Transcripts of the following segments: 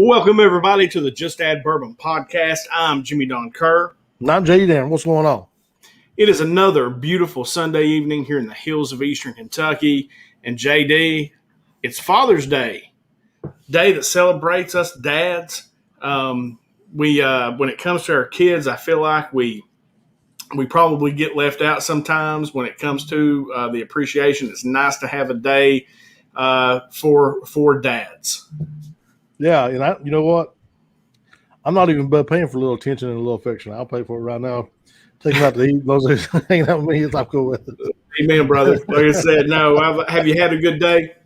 Welcome, everybody, to the Just Add Bourbon podcast. I'm Jimmy Don Kerr. Not J.D. What's going on? It is another beautiful Sunday evening here in the hills of Eastern Kentucky. And J.D., it's Father's Day, day that celebrates us dads. When it comes to our kids, I feel like we probably get left out sometimes when it comes to the appreciation. It's nice to have a day for dads. Yeah, and you know what? I'm not even paying for a little attention and a little affection. I'll pay for it right now. Take them out to eat. Those hanging out with me, I'm cool with it. Amen, brother. Like I said, no. Have you had a good day?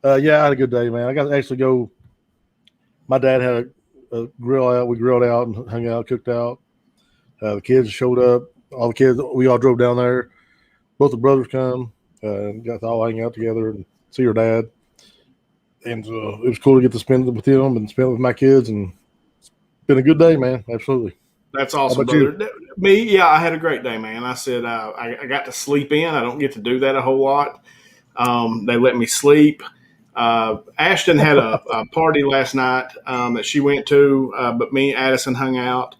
Yeah, I had a good day, man. I got to actually go. My dad had a grill out. We grilled out and hung out, cooked out. The kids showed up. All the kids, we all drove down there. Both the brothers come and got to all hang out together and see your dad. And it was cool to get to spend it with him and spend it with my kids. And it's been a good day, man. Absolutely. That's awesome, brother. Me, yeah, I had a great day, man. I said I got to sleep in. I don't get to do that a whole lot. They let me sleep. Ashton had a party last night that she went to, but me and Addison hung out.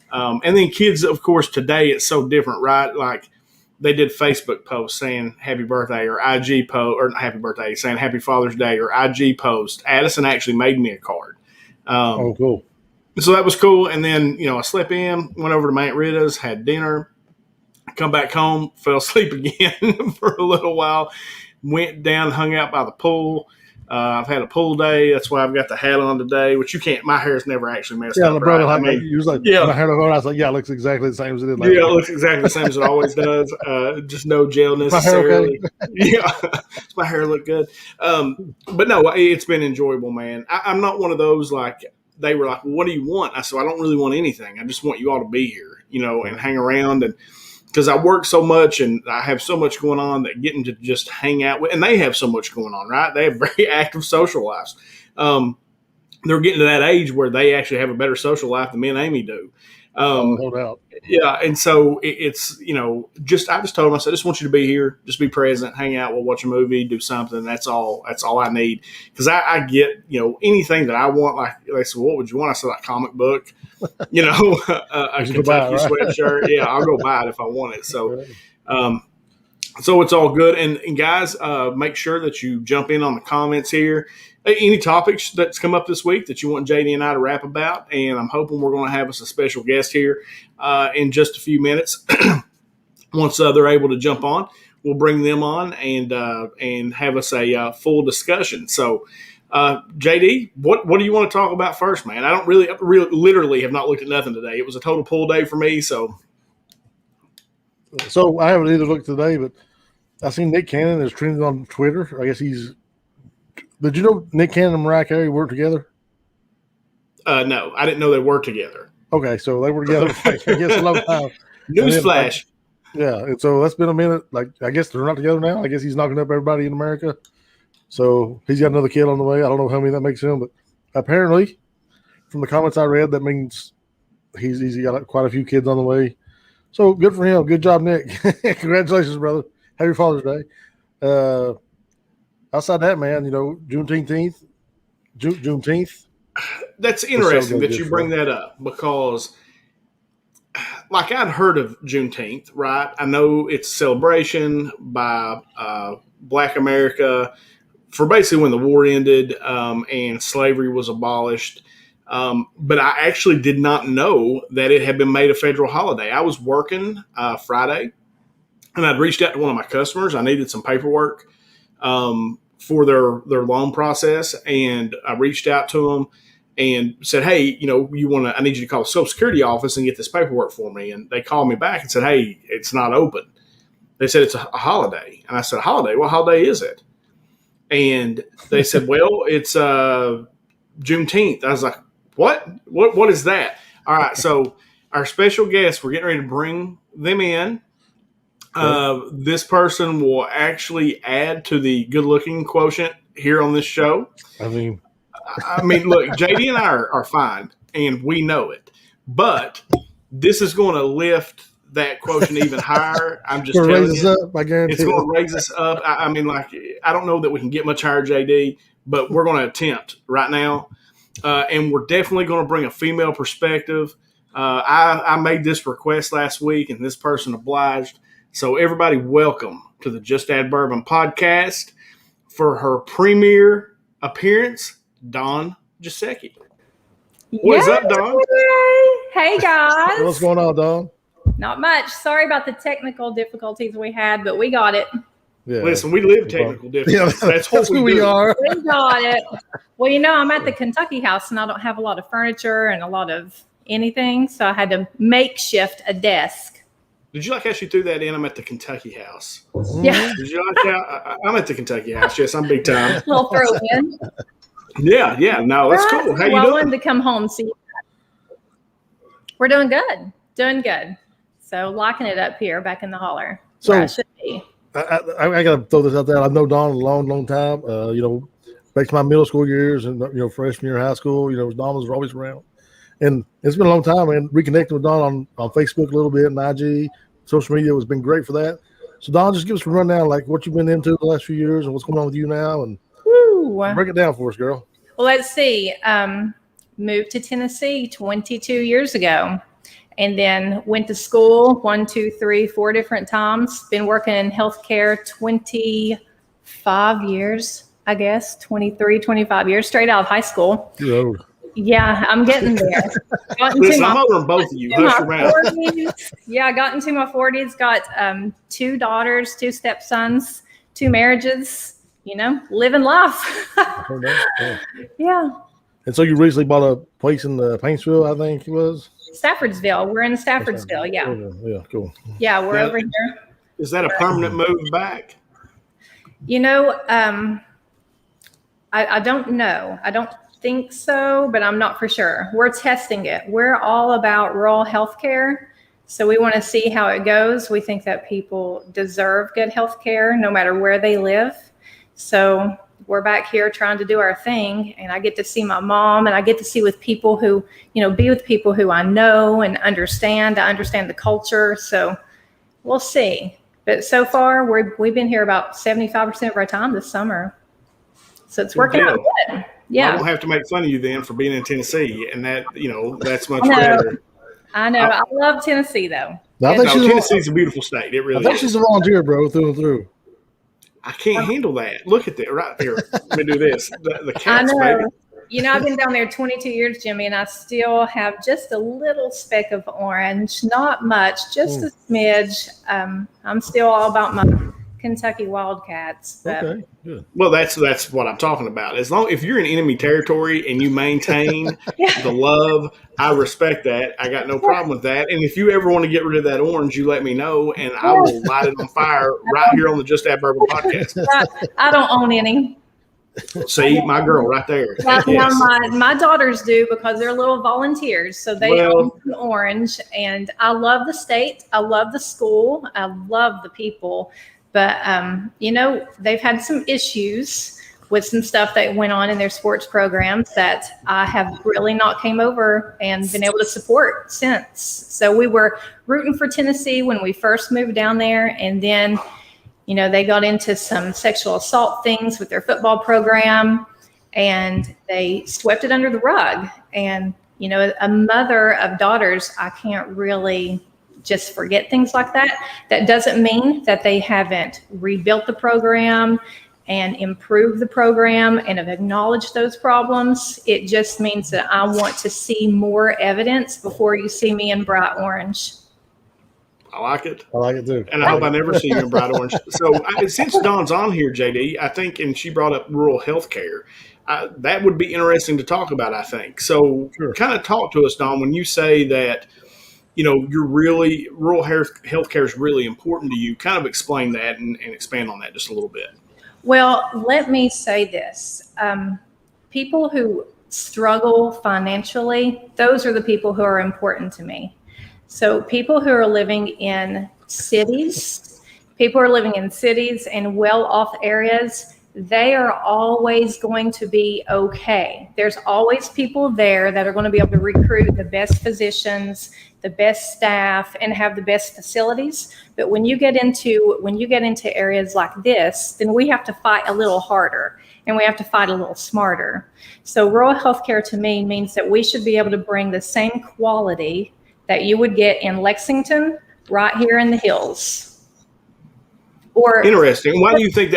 And then kids, of course, today it's so different, right? Like they did Facebook posts saying happy birthday or IG post, or happy birthday, saying happy Father's Day or IG post. Addison actually made me a card. Oh, cool. So that was cool. And then, I slept in, went over to my Aunt Rita's, had dinner, come back home, fell asleep again for a little while, went down, hung out by the pool. I've had a pool day. That's why I've got the hat on today, which you can't. My hair's never actually messed up. Yeah, the brother, right? my hair on. I was like, yeah, it looks exactly the same as it did. It looks exactly the same as it always does. Just no gel necessarily. Yeah, does my hair look good? But no, it's been enjoyable, man. I'm not one of those like they were like, well, what do you want? I said, I don't really want anything. I just want you all to be here, and hang around and. Because I work so much and I have so much going on that getting to just hang out with, and they have so much going on, right? They have very active social lives. They're getting to that age where they actually have a better social life than me and Amy do. No doubt. Yeah, and so it's I just told them, I said, I just want you to be here, just be present, hang out, we'll watch a movie, do something. That's all I need. Because I get anything that I want. Like they said, what would you want? I said, like comic book, a Kentucky sweatshirt. Yeah, I'll go buy it if I want it. So, so it's all good. And guys, make sure that you jump in on the comments here. Any topics that's come up this week that you want JD and I to rap about, and I'm hoping we're going to have us a special guest here in just a few minutes. Once they're able to jump on, we'll bring them on and have us a full discussion. So, JD, what do you want to talk about first, man? I don't really literally have not looked at nothing today. It was a total pool day for me. So I haven't either looked today, but I seen Nick Cannon is trending on Twitter. I guess he's. Did you know Nick Cannon and Mariah Carey work together? No, I didn't know they were together. Okay, so they were together, I guess, a long time. Newsflash. Yeah, and so that's been a minute. Like, I guess they're not together now. I guess he's knocking up everybody in America. So he's got another kid on the way. I don't know how many that makes him, but apparently, from the comments I read, that means he's got quite a few kids on the way. So good for him. Good job, Nick. Congratulations, brother. Happy Father's Day. Outside that, man, Juneteenth. That's interesting that you bring that up because, like, I'd heard of Juneteenth, right? I know it's a celebration by Black America for basically when the war ended and slavery was abolished. But I actually did not know that it had been made a federal holiday. I was working Friday, and I'd reached out to one of my customers. I needed some paperwork for their loan process, and I reached out to them and said, hey, I need you to call the Social Security office and get this paperwork for me. And they called me back and said, hey, it's not open. They said it's a holiday. And I said, a holiday? What holiday is it? And they said, well, it's Juneteenth. I was like, what is that? All right, so our special guest, we're getting ready to bring them in. This person will actually add to the good-looking quotient here on this show. I mean, look, JD and I are fine, and we know it. But this is going to lift that quotient even higher. I'm just telling you, I guarantee it's going to raise us up. I don't know that we can get much higher, JD, but we're going to attempt right now. and we're definitely going to bring a female perspective. I made this request last week, and this person obliged. So everybody, welcome to the Just Add Bourbon podcast for her premiere appearance, Dawn Giesecke. What's up, Dawn? Hey, guys. What's going on, Dawn? Not much. Sorry about the technical difficulties we had, but we got it. Yeah. Listen, we live technical difficulties. Yeah, that's who we are. We got it. Well, I'm at the Kentucky house, and I don't have a lot of furniture and a lot of anything, so I had to makeshift a desk. Did you like how she threw that in? I'm at the Kentucky house. Yeah. Did you like how I'm at the Kentucky house? Yes, I'm big time. Little throw in. Yeah. No, that's cool. How you doing? I wanted to come home see you. We're doing good. So locking it up here back in the holler. So I should be. I got to throw this out there. I've known Dawn a long time. Back to my middle school years and freshman year of high school. Dawn was always around, and it's been a long time. And reconnecting with Dawn on Facebook a little bit and IG, social media has been great for that. So Dawn, just give us a rundown, like what you've been into the last few years and what's going on with you now, and break it down for us, girl. Well, let's see. Moved to Tennessee 22 years ago. And then went to school 1, 2, 3, 4 different times. Been working in healthcare 25 years, I guess, 23, 25 years, straight out of high school. You're old. Yeah, I'm getting there. Listen, I'm older than both of you. Hush your mouth. Yeah, I got into my 40s, got 2 daughters, 2 stepsons, 2 marriages, living life. Yeah. And so you recently bought a place in Paintsville, I think it was? Staffordsville. We're in Staffordsville. Yeah. Yeah, cool. Yeah, we're over here. Is that a permanent move back? I don't know. I don't think so, but I'm not for sure. We're testing it. We're all about rural healthcare. So we want to see how it goes. We think that people deserve good healthcare no matter where they live. So we're back here trying to do our thing, and I get to see my mom, and I get to see with people who, be with people who I know and understand. I understand the culture, so we'll see. But so far, we've been here about 75% of our time this summer, so it's working out good. Yeah, well, I don't have to make fun of you then for being in Tennessee, and that that's much better. I know. I love Tennessee though. Tennessee's a beautiful state. It really is. I think she's a volunteer, bro, through and through. I can't handle that. Look at that right there. Let me do this. The cats, I know. baby. I've been down there 22 years, Jimmy, and I still have just a little speck of orange. Not much, just a smidge. I'm still all about my Kentucky Wildcats. Okay, good. Well, that's what I'm talking about. If you're in enemy territory and you maintain the love, I respect that. I got no problem with that. And if you ever want to get rid of that orange, you let me know, and I will light it on fire right here on the Just Add Bourbon podcast. I don't own any. See, my girl right there. Yes. My daughters do because they're little volunteers, so they own an orange. And I love the state. I love the school. I love the people. But, they've had some issues with some stuff that went on in their sports programs that I have really not came over and been able to support since. So we were rooting for Tennessee when we first moved down there. And then, they got into some sexual assault things with their football program, and they swept it under the rug. And, a mother of daughters, I can't really just forget things like that. That doesn't mean that they haven't rebuilt the program and improved the program and have acknowledged those problems. It just means that I want to see more evidence before you see me in bright orange. I like it. I like it too. And I hope I never see you in bright orange. So since Dawn's on here, JD, I think, and she brought up rural healthcare, that would be interesting to talk about, I think. So kind of talk to us, Dawn, when you say that, you're really, rural healthcare is really important to you. Kind of explain that and expand on that just a little bit. Well, let me say this. People who struggle financially, those are the people who are important to me. So people who are living in cities and well-off areas, they are always going to be okay. There's always people there that are going to be able to recruit the best physicians, the best staff, and have the best facilities. But when you get into areas like this, then we have to fight a little harder and we have to fight a little smarter. So rural healthcare to me means that we should be able to bring the same quality that you would get in Lexington right here in the hills. Or interesting. Why do you think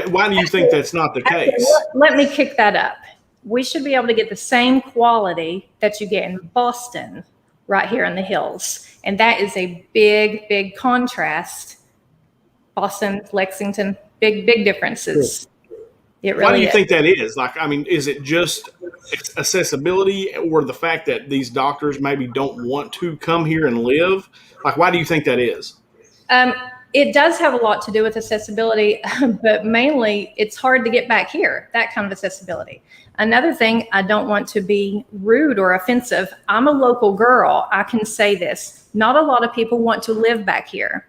that's not the case? Let me kick that up. We should be able to get the same quality that you get in Boston right here in the hills. And that is a big, big contrast. Boston, Lexington, big differences. It really Why do you think that is? Like, I mean, is it just accessibility or the fact that these doctors maybe don't want to come here and live? Like, why do you think that is? It does have a lot to do with accessibility, but mainly it's hard to get back here, that kind of accessibility. Another thing, I don't want to be rude or offensive. I'm a local girl. I can say this. Not a lot of people want to live back here.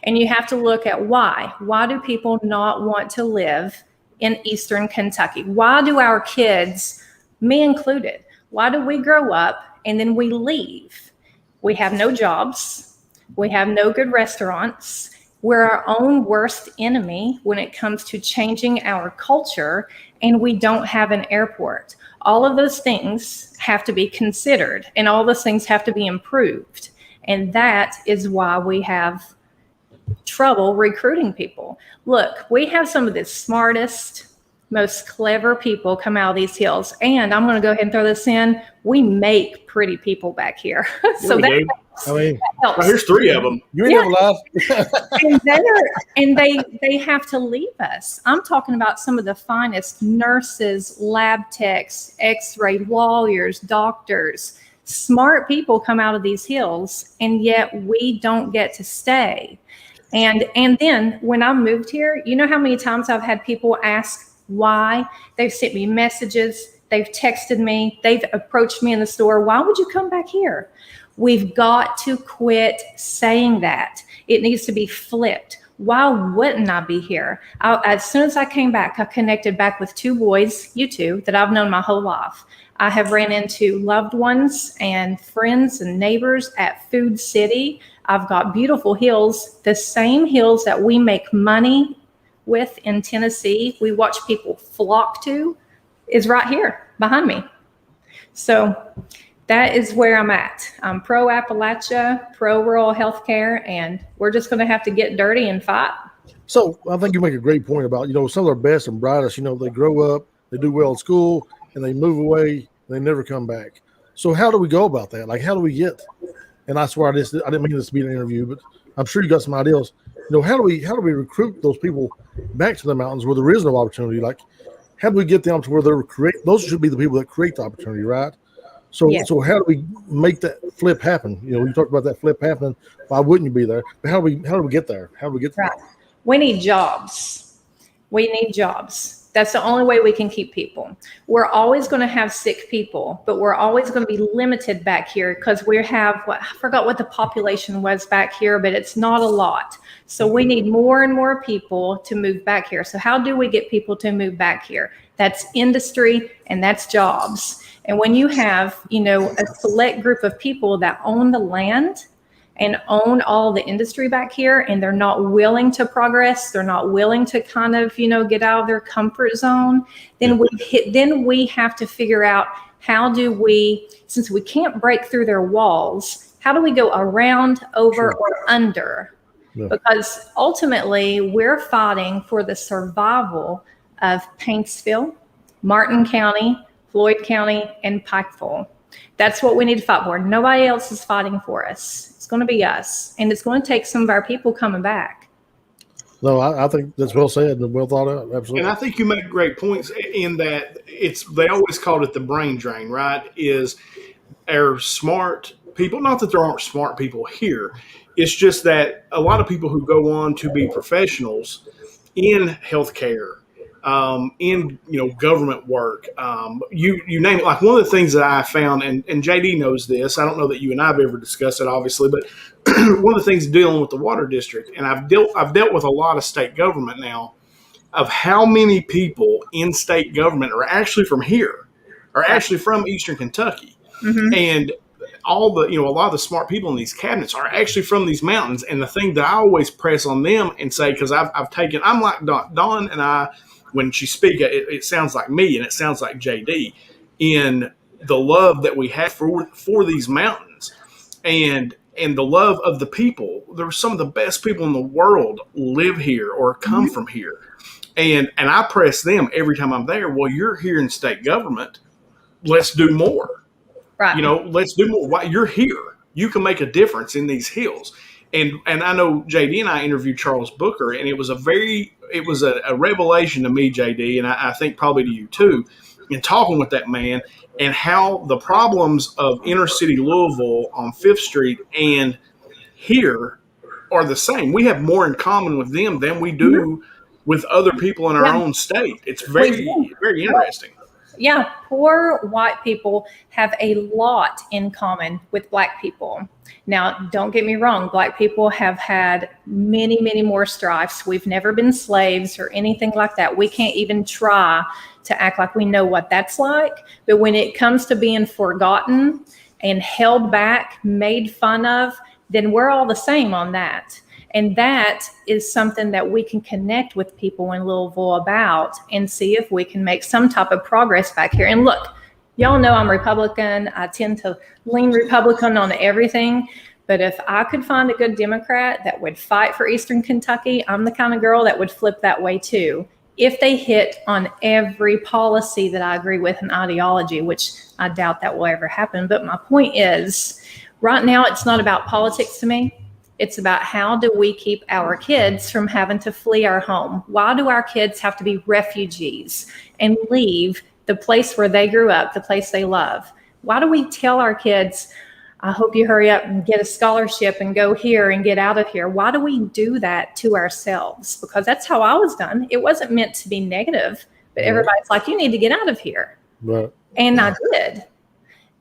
And you have to look at why. Why do people not want to live in Eastern Kentucky? Why do our kids, me included, why do we grow up and then we leave? We have no jobs. We have no good restaurants. We're our own worst enemy when it comes to changing our culture, and we don't have an airport. All of those things have to be considered, and all those things have to be improved. And that is why we have trouble recruiting people. Look, we have some of the smartest, most clever people come out of these hills. And I'm going to go ahead and throw this in. We make pretty people back here. So that helps. I mean, helps. Well, here's 3 of them. You ain't never lied. and they have to leave us. I'm talking about some of the finest nurses, lab techs, x-ray lawyers, doctors, smart people come out of these hills, and yet we don't get to stay. And then when I moved here, you know how many times I've had people ask why? They've sent me messages, they've texted me, they've approached me in the store. Why would you come back here? We've got to quit saying that. It needs to be flipped. Why wouldn't I be here? As soon as I came back, I connected back with 2 boys, you 2, that I've known my whole life. I have ran into loved ones and friends and neighbors at Food City. I've got beautiful hills, the same hills that we make money with in Tennessee, we watch people flock to, is right here behind me. So that is where I'm at. I'm pro Appalachia, pro rural healthcare, and we're just going to have to get dirty and fight. So I think you make a great point about, some of our best and brightest, they grow up, they do well in school, and they move away, and they never come back. So how do we go about that? Like, how do we get, and I swear I didn't mean this to be an interview, but I'm sure you got some ideas. How do we recruit those people back to the mountains where there is no opportunity? Like, how do we get them to where those should be the people that create the opportunity, right? So, So how do we make that flip happen? You talked about that flip happening. Why wouldn't you be there? But how do we get there? How do we get there? Right. We need jobs. We need jobs. That's the only way we can keep people. We're always going to have sick people, but we're always going to be limited back here because we have I forgot what the population was back here, but it's not a lot. So we need more and more people to move back here. So how do we get people to move back here? That's industry and that's jobs. And when you have, a select group of people that own the land and own all the industry back here, and they're not willing to progress, they're not willing to kind of, get out of their comfort zone, then we have to figure out how do we, since we can't break through their walls, how do we go around, over, or under? Yeah. Because ultimately we're fighting for the survival of Paintsville, Martin County, Floyd County, and Pikeville. That's what we need to fight for. Nobody else is fighting for us. It's going to be us. And it's going to take some of our people coming back. No, I think that's well said and well thought out. Absolutely. And I think you make great points in that they always called it the brain drain, right? Is our smart people, not that there aren't smart people here. It's just that a lot of people who go on to be professionals in healthcare, in government work, you name it. Like one of the things that I found, and JD knows this, I don't know that you and I have ever discussed it, obviously, but one of the things dealing with the water district, and I've dealt with a lot of state government now, of how many people in state government are actually from here, are actually from Eastern Kentucky. Mm-hmm. And all the, a lot of the smart people in these cabinets are actually from these mountains. And the thing that I always press on them and say, because I'm like Dawn and I, when she speaks, it sounds like me and it sounds like JD in the love that we have for these mountains and the love of the people. There's some of the best people in the world live here or come from here. And I press them every time I'm there. Well, you're here in state government. Let's do more. Right. Let's do more. Why you're here. You can make a difference in these hills. And I know JD and I interviewed Charles Booker, and it was a revelation to me, JD, and I think probably to you too, in talking with that man and how the problems of inner city Louisville on 5th Street and here are the same. We have more in common with them than we do with other people in our own state. It's very, very interesting. Yeah, poor white people have a lot in common with black people. Now, don't get me wrong, black people have had many, many more strifes. We've never been slaves or anything like that. We can't even try to act like we know what that's like. But when it comes to being forgotten and held back, made fun of, then we're all the same on that. And that is something that we can connect with people in Louisville about and see if we can make some type of progress back here. And look, y'all know I'm Republican. I tend to lean Republican on everything. But if I could find a good Democrat that would fight for Eastern Kentucky, I'm the kind of girl that would flip that way too. If they hit on every policy that I agree with and ideology, which I doubt that will ever happen. But my point is, right now, it's not about politics to me. It's about how do we keep our kids from having to flee our home? Why do our kids have to be refugees and leave the place where they grew up, the place they love? Why do we tell our kids, I hope you hurry up and get a scholarship and go here and get out of here? Why do we do that to ourselves? Because that's how I was done. It wasn't meant to be negative, but everybody's like, you need to get out of here. Right. And I did.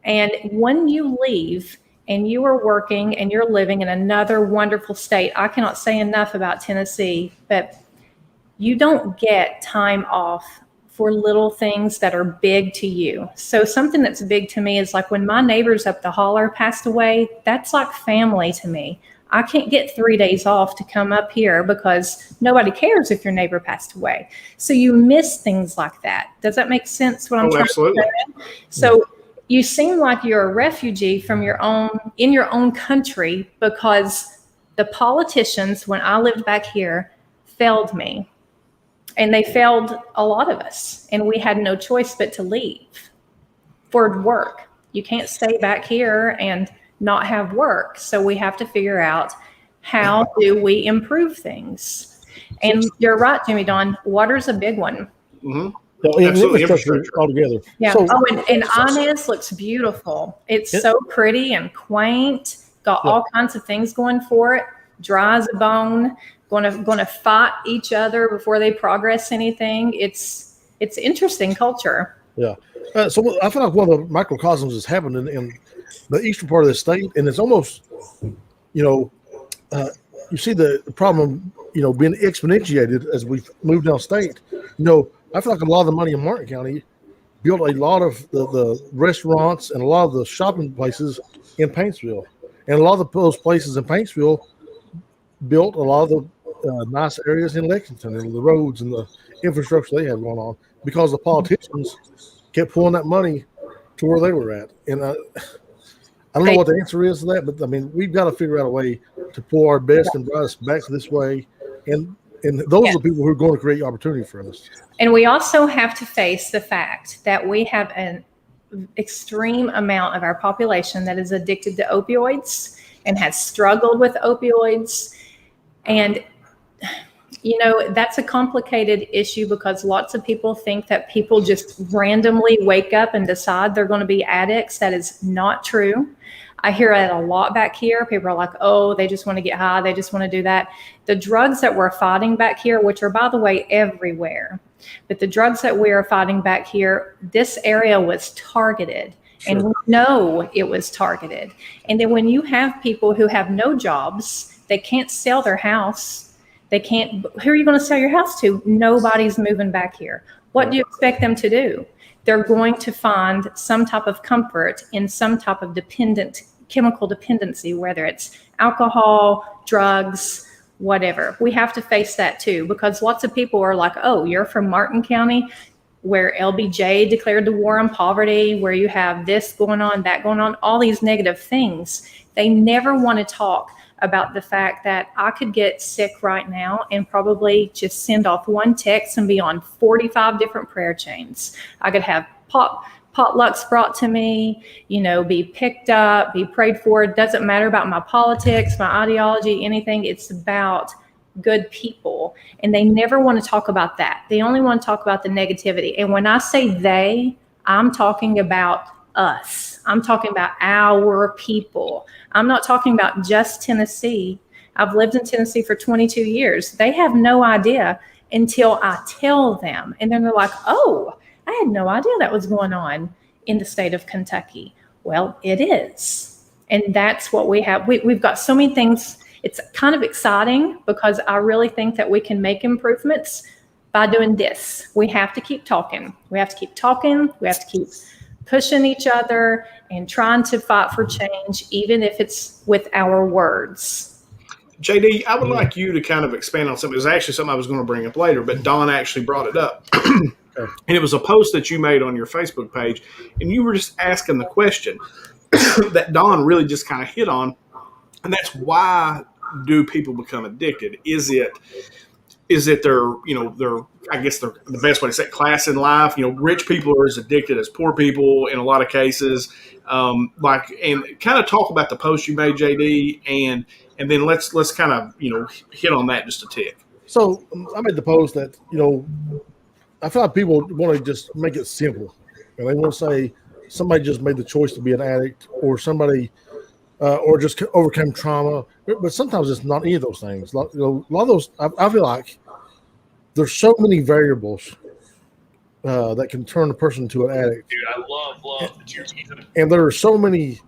And when you leave, and you are working and you're living in another wonderful state. I cannot say enough about Tennessee, but you don't get time off for little things that are big to you. So something that's big to me is like when my neighbors up the holler passed away, that's like family to me. I can't get 3 days off to come up here because nobody cares if your neighbor passed away. So you miss things like that. Does that make sense what I'm trying to say? So you seem like you're a refugee from in your own country because the politicians, when I lived back here, failed me. And they failed a lot of us. And we had no choice but to leave for work. You can't stay back here and not have work. So we have to figure out how do we improve things. And you're right, Jimmy Don, water's a big one. Mm-hmm. Absolutely, infrastructure altogether. Yeah. So, and Inez looks beautiful. It's so pretty and quaint. Got all kinds of things going for it. Dry as a bone. Going to fight each other before they progress anything. It's interesting culture. Yeah. So I feel like one of the microcosms is happening in the eastern part of the state, and it's almost, you see the problem, being exponentiated as we've moved down state. I feel like a lot of the money in Martin County built a lot of the restaurants and a lot of the shopping places in Paintsville. And a lot of those places in Paintsville built a lot of the nice areas in Lexington and the roads and the infrastructure they have going on because the politicians kept pulling that money to where they were at. And I don't know what the answer is to that, but, I mean, we've got to figure out a way to pull our best and brightest back this way. And those are the people who are going to create opportunity for us. And we also have to face the fact that we have an extreme amount of our population that is addicted to opioids and has struggled with opioids. And, that's a complicated issue because lots of people think that people just randomly wake up and decide they're going to be addicts. That is not true. I hear it a lot back here. People are like, oh, they just want to get high. They just want to do that. The drugs that we're fighting back here, which are, by the way, everywhere, but the drugs that we are fighting back here, this area was targeted. Sure. And we know it was targeted. And then when you have people who have no jobs, they can't sell their house, They can't. Who are you going to sell your house to? Nobody's moving back here. What do you expect them to do? They're going to find some type of comfort in some type of chemical dependency, whether it's alcohol, drugs, whatever. We have to face that too, because lots of people are like, oh, you're from Martin County, where LBJ declared the war on poverty, where you have this going on, that going on, all these negative things. They never want to talk about the fact that I could get sick right now and probably just send off one text and be on 45 different prayer chains. I could have potlucks brought to me, be picked up, be prayed for. It doesn't matter about my politics, my ideology, anything. It's about good people. And they never want to talk about that. They only want to talk about the negativity. And when I say they, I'm talking about us. I'm talking about our people. I'm not talking about just Tennessee. I've lived in Tennessee for 22 years. They have no idea until I tell them. And then they're like, oh, I had no idea that was going on in the state of Kentucky. Well, it is. And that's what we have. We've got so many things. It's kind of exciting because I really think that we can make improvements by doing this. We have to keep talking. We have to keep talking. We have to keep pushing each other and trying to fight for change, even if it's with our words. JD, I would like you to kind of expand on something. It was actually something I was going to bring up later, but Dawn actually brought it up. And it was a post that you made on your Facebook page, and you were just asking the question that Dawn really just kind of hit on, and that's why do people become addicted? Is it they're I guess they're the best way to say it, class in life? Rich people are as addicted as poor people in a lot of cases. And kind of talk about the post you made, JD, and then let's kind of hit on that just a tick. So I made the post that I feel like people want to just make it simple, and they want to say somebody just made the choice to be an addict, or somebody, or just overcame trauma. But sometimes it's not any of those things. A lot of those, I feel like there's so many variables that can turn a person into an addict. Dude, I love that you're teasing. And there are so many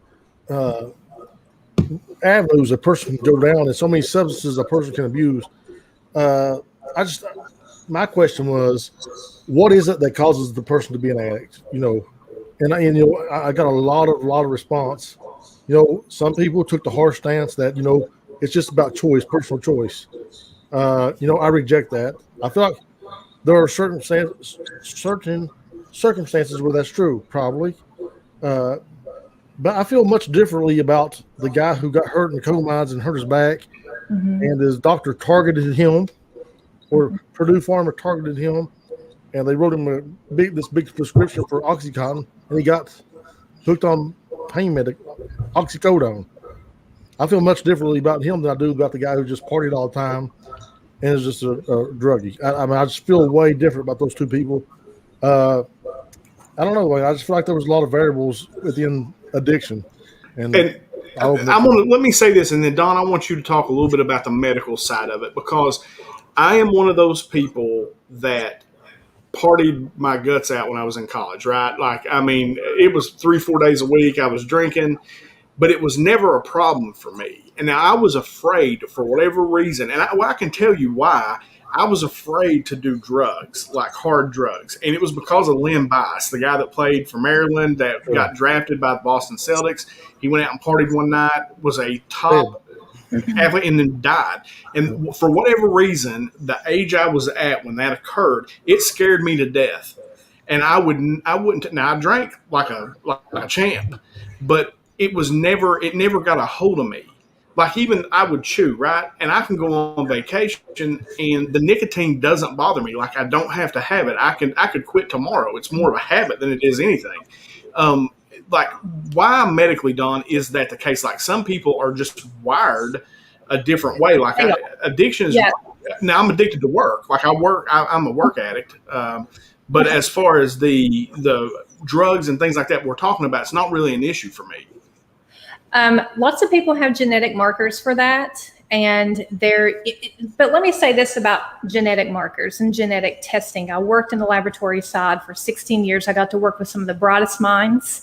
avenues a person can go down, and so many substances a person can abuse. My question was, what is it that causes the person to be an addict? And I got a lot of response. Some people took the harsh stance that it's just about choice, personal choice. I reject that. I feel like there are certain circumstances where that's true, probably. But I feel much differently about the guy who got hurt in the coal mines and hurt his back, and his doctor targeted him, or Purdue Pharma targeted him, and they wrote him this big prescription for OxyContin, and he got hooked on pain oxycodone. I feel much differently about him than I do about the guy who just partied all the time and is just a druggie. I just feel way different about those two people. I don't know. I just feel like there was a lot of variables within addiction. And let me say this, and then Dawn, I want you to talk a little bit about the medical side of it, because I am one of those people that partied my guts out when I was in college, right? It was 3-4 days a week I was drinking, but it was never a problem for me. And now I was afraid for whatever reason, and I can tell you why. I was afraid to do drugs, like hard drugs. And it was because of Len Bias, the guy that played for Maryland that got drafted by the Boston Celtics. He went out and partied one night, was a top athlete, and then died. And for whatever reason, the age I was at when that occurred, it scared me to death. And I wouldn't. Now I drank like a champ, but it never got a hold of me. Like, even I would chew, right? And I can go on vacation and the nicotine doesn't bother me. Like, I don't have to have it. I could quit tomorrow. It's more of a habit than it is anything. Why medically, Dawn, is that the case? Like, some people are just wired a different way. Like, addiction is, now I'm addicted to work. Like, I'm a work addict. But as far as the drugs and things like that we're talking about, it's not really an issue for me. Lots of people have genetic markers for that. But let me say this about genetic markers and genetic testing. I worked in the laboratory side for 16 years. I got to work with some of the brightest minds.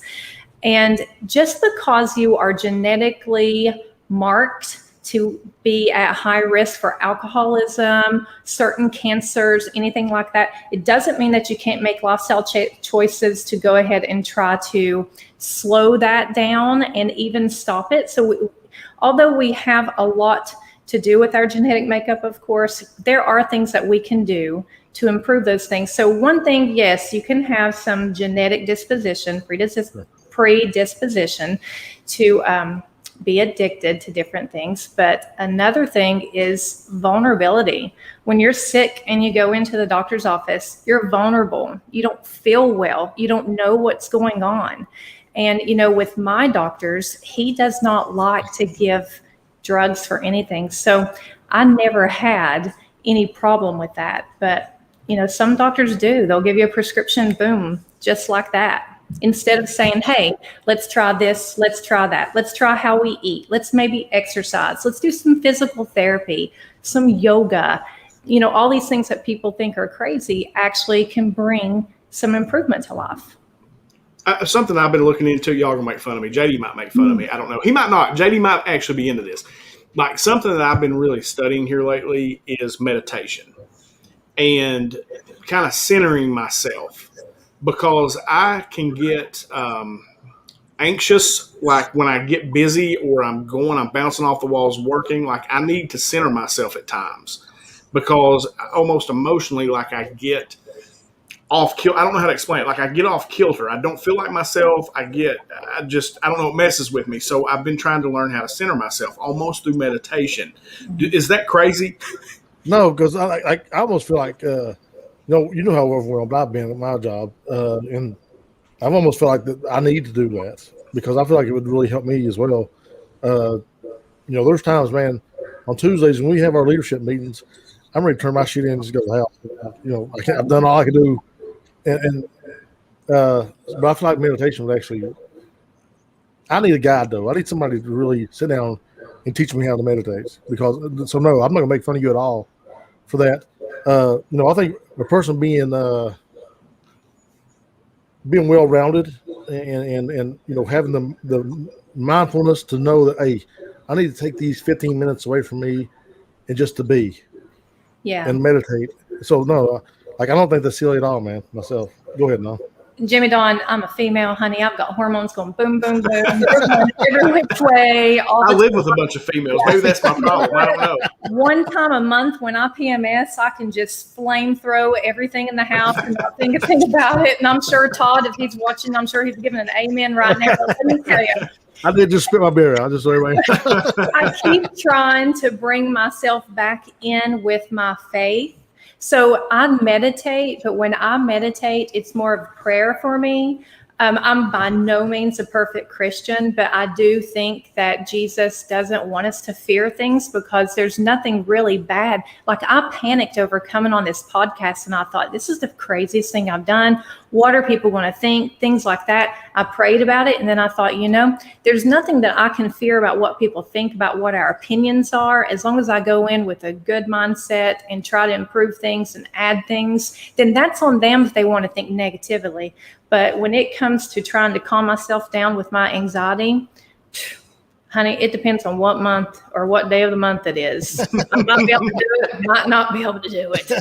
And just because you are genetically marked to be at high risk for alcoholism, certain cancers, anything like that. It doesn't mean that you can't make lifestyle choices to go ahead and try to slow that down and even stop it. So although we have a lot to do with our genetic makeup, of course, there are things that we can do to improve those things. So one thing, yes, you can have some genetic predisposition to be addicted to different things. But another thing is vulnerability. When you're sick and you go into the doctor's office, you're vulnerable. You don't feel well. You don't know what's going on. And, with my doctors, he does not like to give drugs for anything. So I never had any problem with that. But, some doctors do. They'll give you a prescription, boom, just like that. Instead of saying, hey, let's try this, let's try that, let's try how we eat, let's maybe exercise, let's do some physical therapy, some yoga, all these things that people think are crazy actually can bring some improvement to life. Something I've been looking into, y'all gonna make fun of me. JD might make fun of me. I don't know. He might not. JD might actually be into this. Like something that I've been really studying here lately is meditation and kind of centering myself, because I can get anxious, like when I get busy or I'm bouncing off the walls working. Like I need to center myself at times, because almost emotionally, like I get off kilter. I don't know how to explain it. Like I get off kilter. I don't feel like myself. I don't know. It messes with me. So I've been trying to learn how to center myself almost through meditation. Is that crazy? No, because I almost feel like, you know how overwhelmed I've been at my job. And I've almost felt like that I need to do that, because I feel like it would really help me as well. There's times, man, on Tuesdays when we have our leadership meetings, I'm ready to turn my shit in and just go to the house. I've done all I can do. But I feel like meditation would actually, I need a guide though. I need somebody to really sit down and teach me how to meditate, so no, I'm not gonna make fun of you at all for that. I think the person being well-rounded and having the mindfulness to know that, hey, I need to take these 15 minutes away from me and just to be and meditate. So no, I don't think that's silly at all, man. Myself. Go ahead, now. Jimmy Don, I'm a female, honey. I've got hormones going boom, boom, boom, every which way. I live with a bunch of females. Maybe that's my problem. I don't know. One time a month when I PMS, I can just flame throw everything in the house and not think a thing about it. And I'm sure Todd, if he's watching, I'm sure he's giving an amen right now. Let me tell you. I did just spit my beer out. I keep trying to bring myself back in with my faith. So I meditate, but when I meditate, it's more of prayer for me. I'm by no means a perfect Christian, but I do think that Jesus doesn't want us to fear things, because there's nothing really bad. Like I panicked over coming on this podcast and I thought, this is the craziest thing I've done. What are people going to think? Things like that. I prayed about it. And then I thought, there's nothing that I can fear about what people think about what our opinions are. As long as I go in with a good mindset and try to improve things and add things, then that's on them if they want to think negatively. But when it comes to trying to calm myself down with my anxiety, honey, it depends on what month or what day of the month it is. I might be able to do it, might not be able to do it.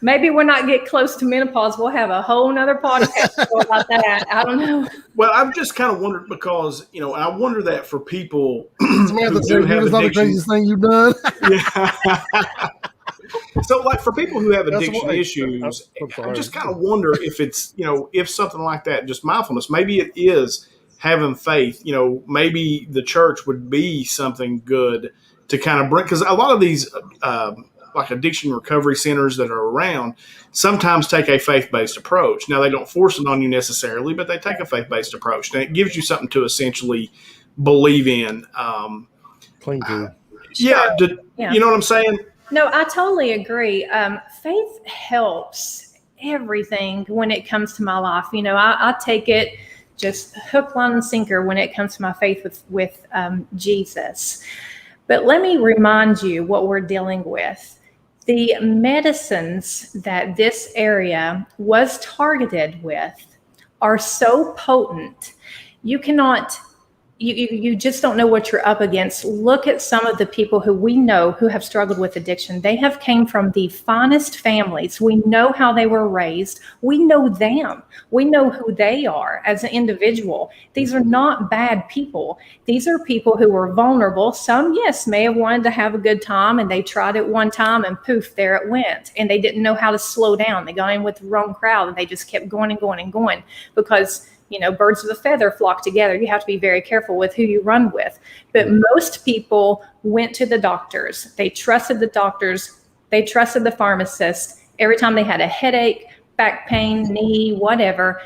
Maybe when I get close to menopause, we'll have a whole nother podcast about that. I don't know. Well, I've just kind of wondered, because, I wonder that for people who do have not the craziest thing you've done. Yeah. So, like, for people who have addiction issues, I just kind of wonder if it's, if something like that, just mindfulness, maybe it is having faith. Maybe the church would be something good to kind of bring, because a lot of these like addiction recovery centers that are around sometimes take a faith-based approach. Now, they don't force it on you necessarily, but they take a faith-based approach, and it gives you something to essentially believe in. Cling to. Yeah. You know what I'm saying? No, I totally agree. Faith helps everything when it comes to my life. I take it just hook, line, and sinker when it comes to my faith with Jesus. But let me remind you what we're dealing with. The medicines that this area was targeted with are so potent. You cannot you just don't know what you're up against. Look at some of the people who we know who have struggled with addiction. They have came from the finest families. We know how they were raised. We know them. We know who they are as an individual. These are not bad people. These are people who were vulnerable. Some, yes, may have wanted to have a good time, and they tried it one time and poof, there it went. And they didn't know how to slow down. They got in with the wrong crowd and they just kept going and going and going because birds of a feather flock together. You have to be very careful with who you run with. But most people went to the doctors. They trusted the doctors. They trusted the pharmacist. Every time they had a headache, back pain, knee, whatever,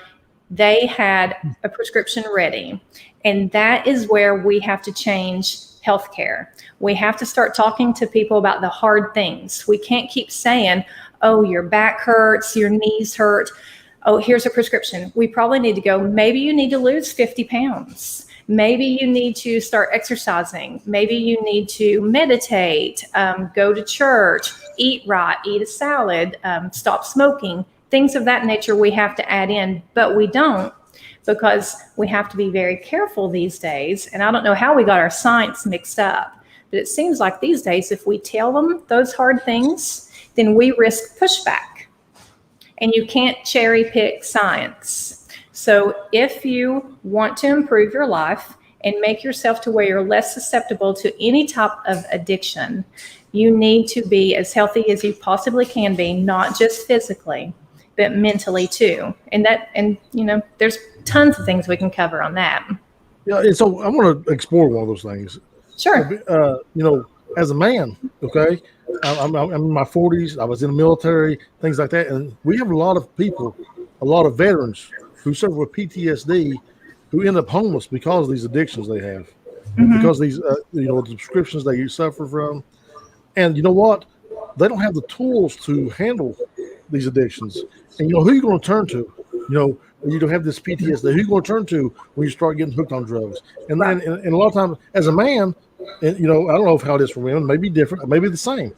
they had a prescription ready. And that is where we have to change healthcare. We have to start talking to people about the hard things. We can't keep saying, oh, your back hurts, your knees hurt. Oh, here's a prescription. We probably need to go, maybe you need to lose 50 pounds. Maybe you need to start exercising. Maybe you need to meditate, go to church, eat right, eat a salad, stop smoking. Things of that nature we have to add in, but we don't because we have to be very careful these days. And I don't know how we got our science mixed up, but it seems like these days, if we tell them those hard things, then we risk pushback. And you can't cherry pick science. So if you want to improve your life and make yourself to where you're less susceptible to any type of addiction, you need to be as healthy as you possibly can be, not just physically, but mentally too. And there's tons of things we can cover on that. Yeah, and so I want to explore one of those things. Sure. As a man, okay, I'm in my 40s. I was in the military, things like that, and we have a lot of people, a lot of veterans who suffer with PTSD, who end up homeless because of these addictions they have, because these, the prescriptions they suffer from, and you know what? They don't have the tools to handle these addictions. And who are you going to turn to? When you don't have this PTSD, who are you going to turn to when you start getting hooked on drugs? And then, and a lot of times, as a man. And, I don't know how it is for women, maybe different, maybe the same,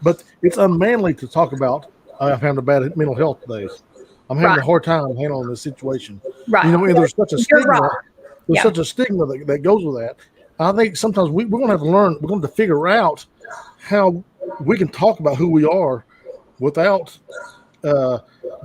but it's unmanly to talk about, I'm having a bad mental health days. I'm having a hard time handling this situation. Right. And there's such a stigma. There's such a stigma that goes with that. I think sometimes we're going to have to learn, we're going to figure out how we can talk about who we are without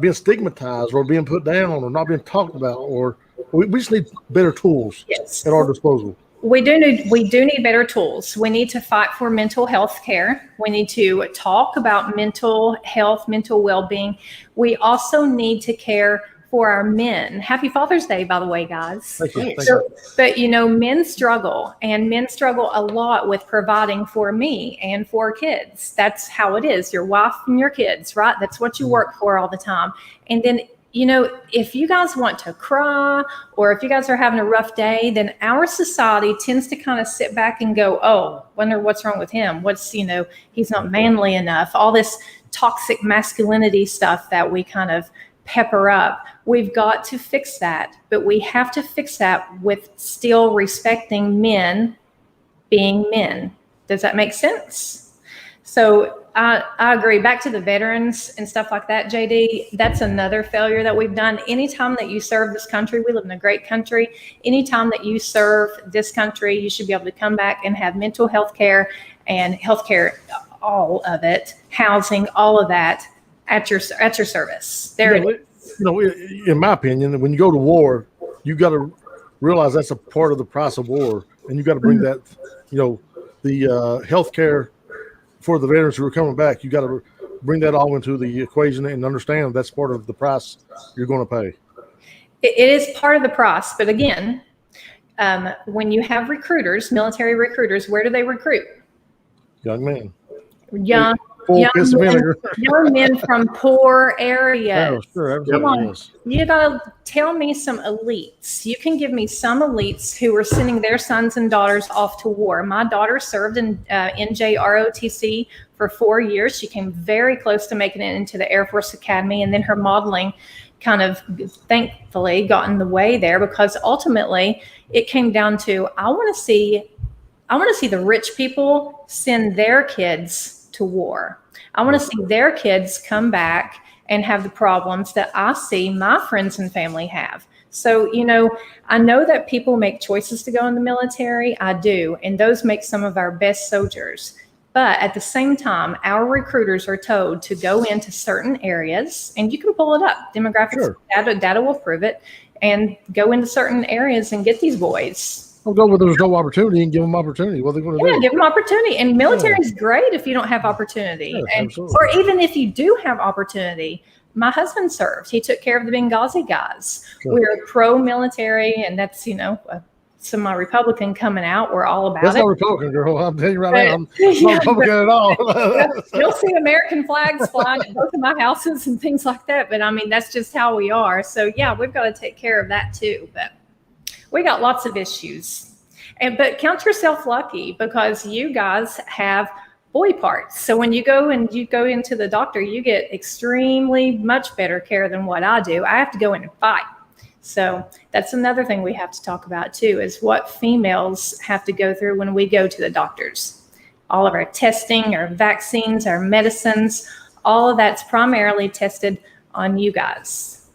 being stigmatized or being put down or not being talked about, or we just need better tools at our disposal. We do need better tools. We need to fight for mental health care. We need to talk about mental health, mental well-being. We also need to care for our men. Happy Father's Day, by the way, guys. Thank you. But men struggle, and men struggle a lot with providing for me and for kids. That's how it is. Your wife and your kids, right? That's what you work for all the time. And then if you guys want to cry or if you guys are having a rough day, then our society tends to kind of sit back and go, oh, wonder what's wrong with him. He's not manly enough. All this toxic masculinity stuff that we kind of pepper up. We've got to fix that, but we have to fix that with still respecting men being men. Does that make sense? So I agree. Back to the veterans and stuff like that, JD, that's another failure that we've done. Anytime that you serve this country, we live in a great country. Anytime that you serve this country, you should be able to come back and have mental health care and health care, all of it, housing, all of that at your service. In my opinion, when you go to war, you got to realize that's a part of the price of war, and you got to bring that, the health care for the veterans who are coming back. You got to bring that all into the equation and understand that's part of the price you're going to pay. It is part of the price, but again, when you have recruiters, military recruiters, where do they recruit? Young men. Young men from poor areas. Oh, sure. Come on. You gotta tell me some elites. You can give me some elites who are sending their sons and daughters off to war. My daughter served in NJROTC for 4 years. She came very close to making it into the Air Force Academy, and then her modeling kind of thankfully got in the way there, because ultimately it came down to I want to see the rich people send their kids to war. I want to see their kids come back and have the problems that I see my friends and family have. So, I know that people make choices to go in the military. I do. And those make some of our best soldiers. But at the same time, our recruiters are told to go into certain areas, and you can pull it up. Demographics data will prove it, and go into certain areas and get these boys. I'll go where there's no opportunity and give them opportunity. What are they going to do? Yeah, give them opportunity. And military is great if you don't have opportunity. Or even if you do have opportunity. My husband served. He took care of the Benghazi guys. Sure. We're pro-military, and that's, some of my Republican coming out. We're all about that's it. That's not Republican, girl. I'm telling you right now. I'm not Republican at all. You'll see American flags flying at both of my houses and things like that. But, that's just how we are. So, yeah, we've got to take care of that, too. But we got lots of issues. But count yourself lucky, because you guys have boy parts. So when you go into the doctor, you get extremely much better care than what I do. I have to go in and fight. So that's another thing we have to talk about too, is what females have to go through when we go to the doctors. All of our testing, our vaccines, our medicines, all of that's primarily tested on you guys.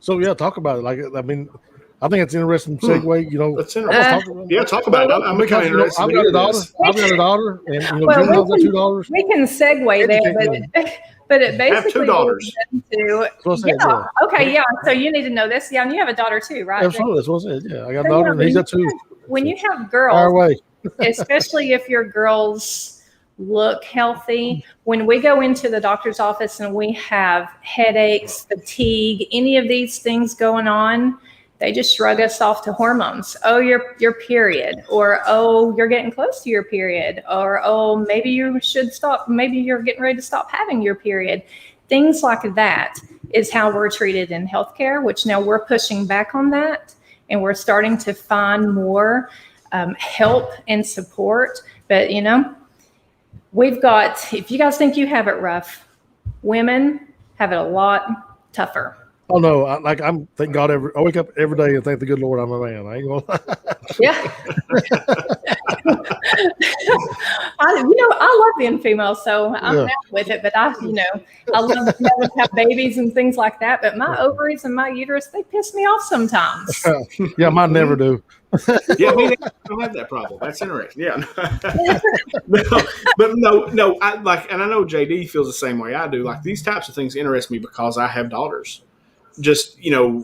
So yeah, talk about it. I think it's an interesting segue. That's interesting. Talk about it. I'm kind of interested. I've got a daughter, and Jim knows got 2 daughters. We can segue there, but it basically have 2 daughters. Okay, yeah. So you need to know this. Yeah, and you have a daughter too, right? Absolutely, that's what I said. Yeah, I got a daughter, and he's got 2. When you have girls, especially if your girls look healthy, when we go into the doctor's office and we have headaches, fatigue, any of these things going on, they just shrug us off to hormones. Oh, your period, or oh, you're getting close to your period, or oh, maybe you should stop. Maybe you're getting ready to stop having your period. Things like that is how we're treated in healthcare, which now we're pushing back on that, and we're starting to find more help and support. But we've got. If you guys think you have it rough, women have it a lot tougher. Oh no! I'm thank God I wake up every day and thank the good Lord I'm a man. I ain't gonna lie. Yeah. I love being female, so I'm down with it. But I love to have babies and things like that. But my ovaries and my uterus, they piss me off sometimes. Yeah, mine never do. Yeah, I don't have that problem. That's interesting. Yeah, no. And I know JD feels the same way I do. Like, these types of things interest me because I have daughters. Just, how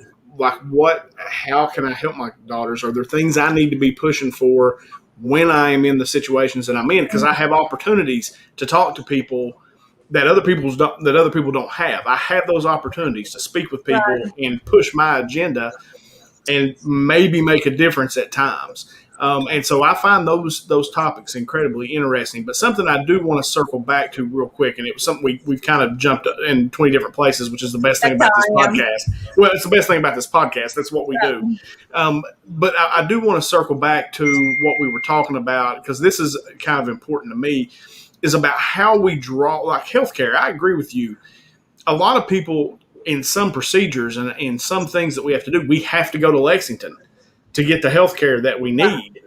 can I help my daughters? Are there things I need to be pushing for when I am in the situations that I'm in? Because I have opportunities to talk to people that other people don't have. I have those opportunities to speak with people and push my agenda and maybe make a difference at times. And so I find those topics incredibly interesting. But something I do want to circle back to real quick, and it was something we've kind of jumped in 20 different places, which is the best thing about this podcast. Well, it's the best thing about this podcast. That's what we do. But I do want to circle back to what we were talking about, because this is kind of important to me, is about how we draw, like healthcare. I agree with you. A lot of people in some procedures and in some things that we have to do, we have to go to Lexington to get the health care that we need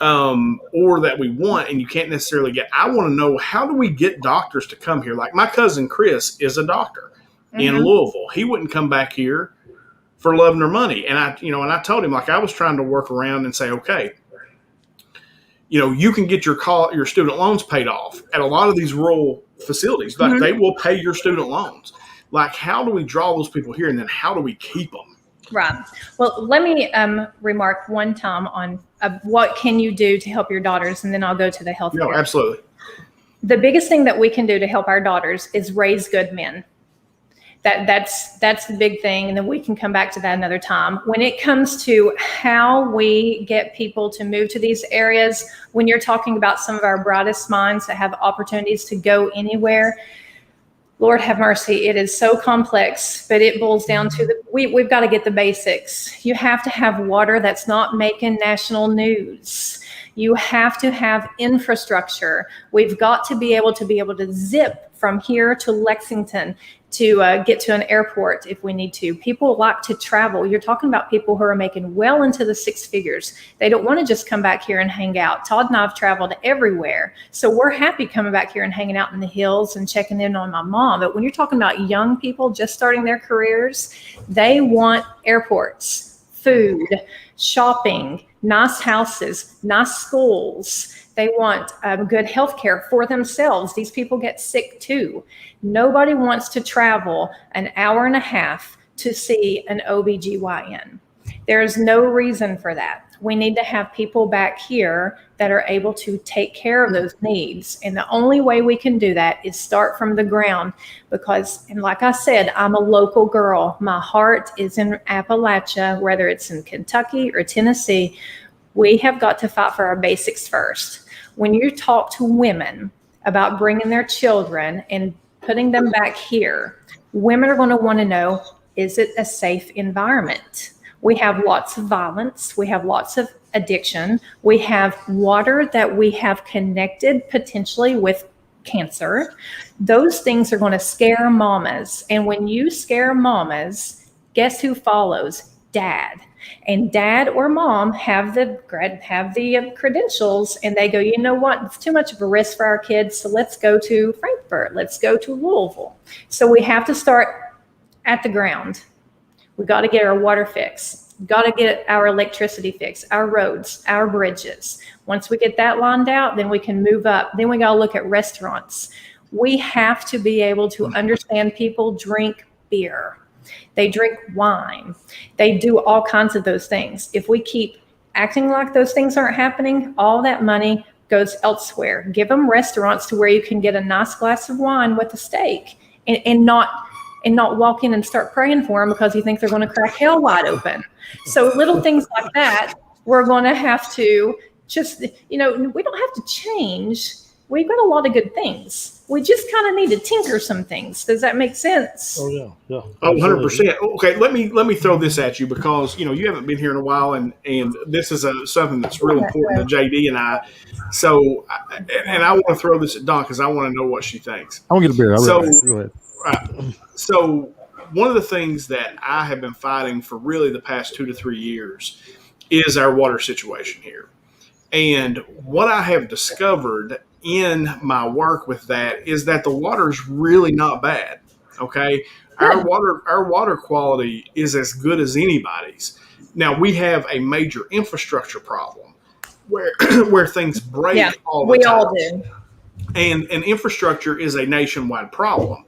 or that we want, and you can't necessarily get. I want to know, how do we get doctors to come here? Like, my cousin Chris is a doctor in Louisville. He wouldn't come back here for love nor money. And I told him, like, I was trying to work around and say, okay, you can get your student loans paid off at a lot of these rural facilities. Like, they will pay your student loans. Like, how do we draw those people here, and then how do we keep them? Right. Well, let me remark one time on what can you do to help your daughters, and then I'll go to the health care. No, absolutely. The biggest thing that we can do to help our daughters is raise good men. That's the big thing, and then we can come back to that another time. When it comes to how we get people to move to these areas, when you're talking about some of our brightest minds that have opportunities to go anywhere, Lord have mercy, it is so complex, but it boils down to we've got to get the basics. You have to have water that's not making national news. You have to have infrastructure. We've got to be able to zip from here to Lexington to get to an airport if we need to. People like to travel. You're talking about people who are making well into the six figures. They don't want to just come back here and hang out. Todd and I have traveled everywhere. So we're happy coming back here and hanging out in the hills and checking in on my mom. But when you're talking about young people just starting their careers, they want airports, food, shopping, nice houses, nice schools. They want good health care for themselves. These people get sick too. Nobody wants to travel an hour and a half to see an OBGYN. There's no reason for that. We need to have people back here that are able to take care of those needs. And the only way we can do that is start from the ground because, and like I said, I'm a local girl. My heart is in Appalachia, whether it's in Kentucky or Tennessee. We have got to fight for our basics first. When you talk to women about bringing their children and putting them back here, women are going to want to know, is it a safe environment? We have lots of violence. We have lots of addiction. We have water that we have connected potentially with cancer. Those things are going to scare mamas. And when you scare mamas, guess who follows? Dad. And dad or mom have the credentials, and they go, you know what? It's too much of a risk for our kids. So let's go to Frankfurt. Let's go to Louisville. So we have to start at the ground. We got to get our water fixed. Got to get our electricity fixed, our roads, our bridges. Once we get that lined out, then we can move up. Then we got to look at restaurants. We have to be able to understand people drink beer. They drink wine. They do all kinds of those things. If we keep acting like those things aren't happening, all that money goes elsewhere. Give them restaurants to where you can get a nice glass of wine with a steak and not walk in and start praying for them because you think they're going to crack hell wide open. So little things like that, we're going to have to just, we don't have to change. We've got a lot of good things. We just kind of need to tinker some things. Does that make sense? Oh, yeah. Yeah. Oh, 100%. Okay, let me throw this at you because, you haven't been here in a while, and this is something that's real important to JD and I. So, and I want to throw this at Dawn because I want to know what she thinks. I want to get a beer. Go ahead. Right. So one of the things that I have been fighting for really the past 2 to 3 years is our water situation here. And what I have discovered in my work with that is that the water is really not bad. Okay. Our water quality is as good as anybody's. Now we have a major infrastructure problem where things break all the time. We all do. And infrastructure is a nationwide problem.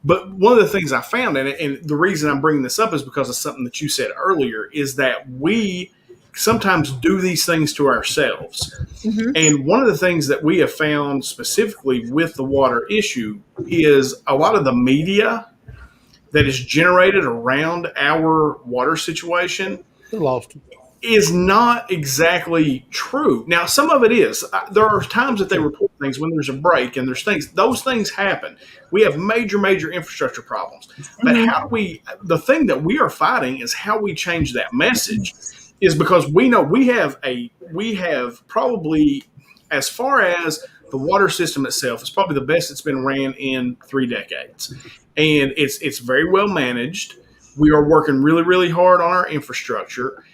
But one of the things I found, and the reason I'm bringing this up is because of something that you said earlier, is that we sometimes do these things to ourselves. Mm-hmm. And one of the things that we have found specifically with the water issue is a lot of the media that is generated around our water situation is not exactly true. Now, some of it is. There are times that they report things when there's a break and there's things. Those things happen. We have major infrastructure problems. But the thing that we are fighting is how we change that message. Is because we know we have probably, as far as the water system itself, it's probably the best it's been ran in 3 decades. And it's very well managed. We are working really, really hard on our infrastructure.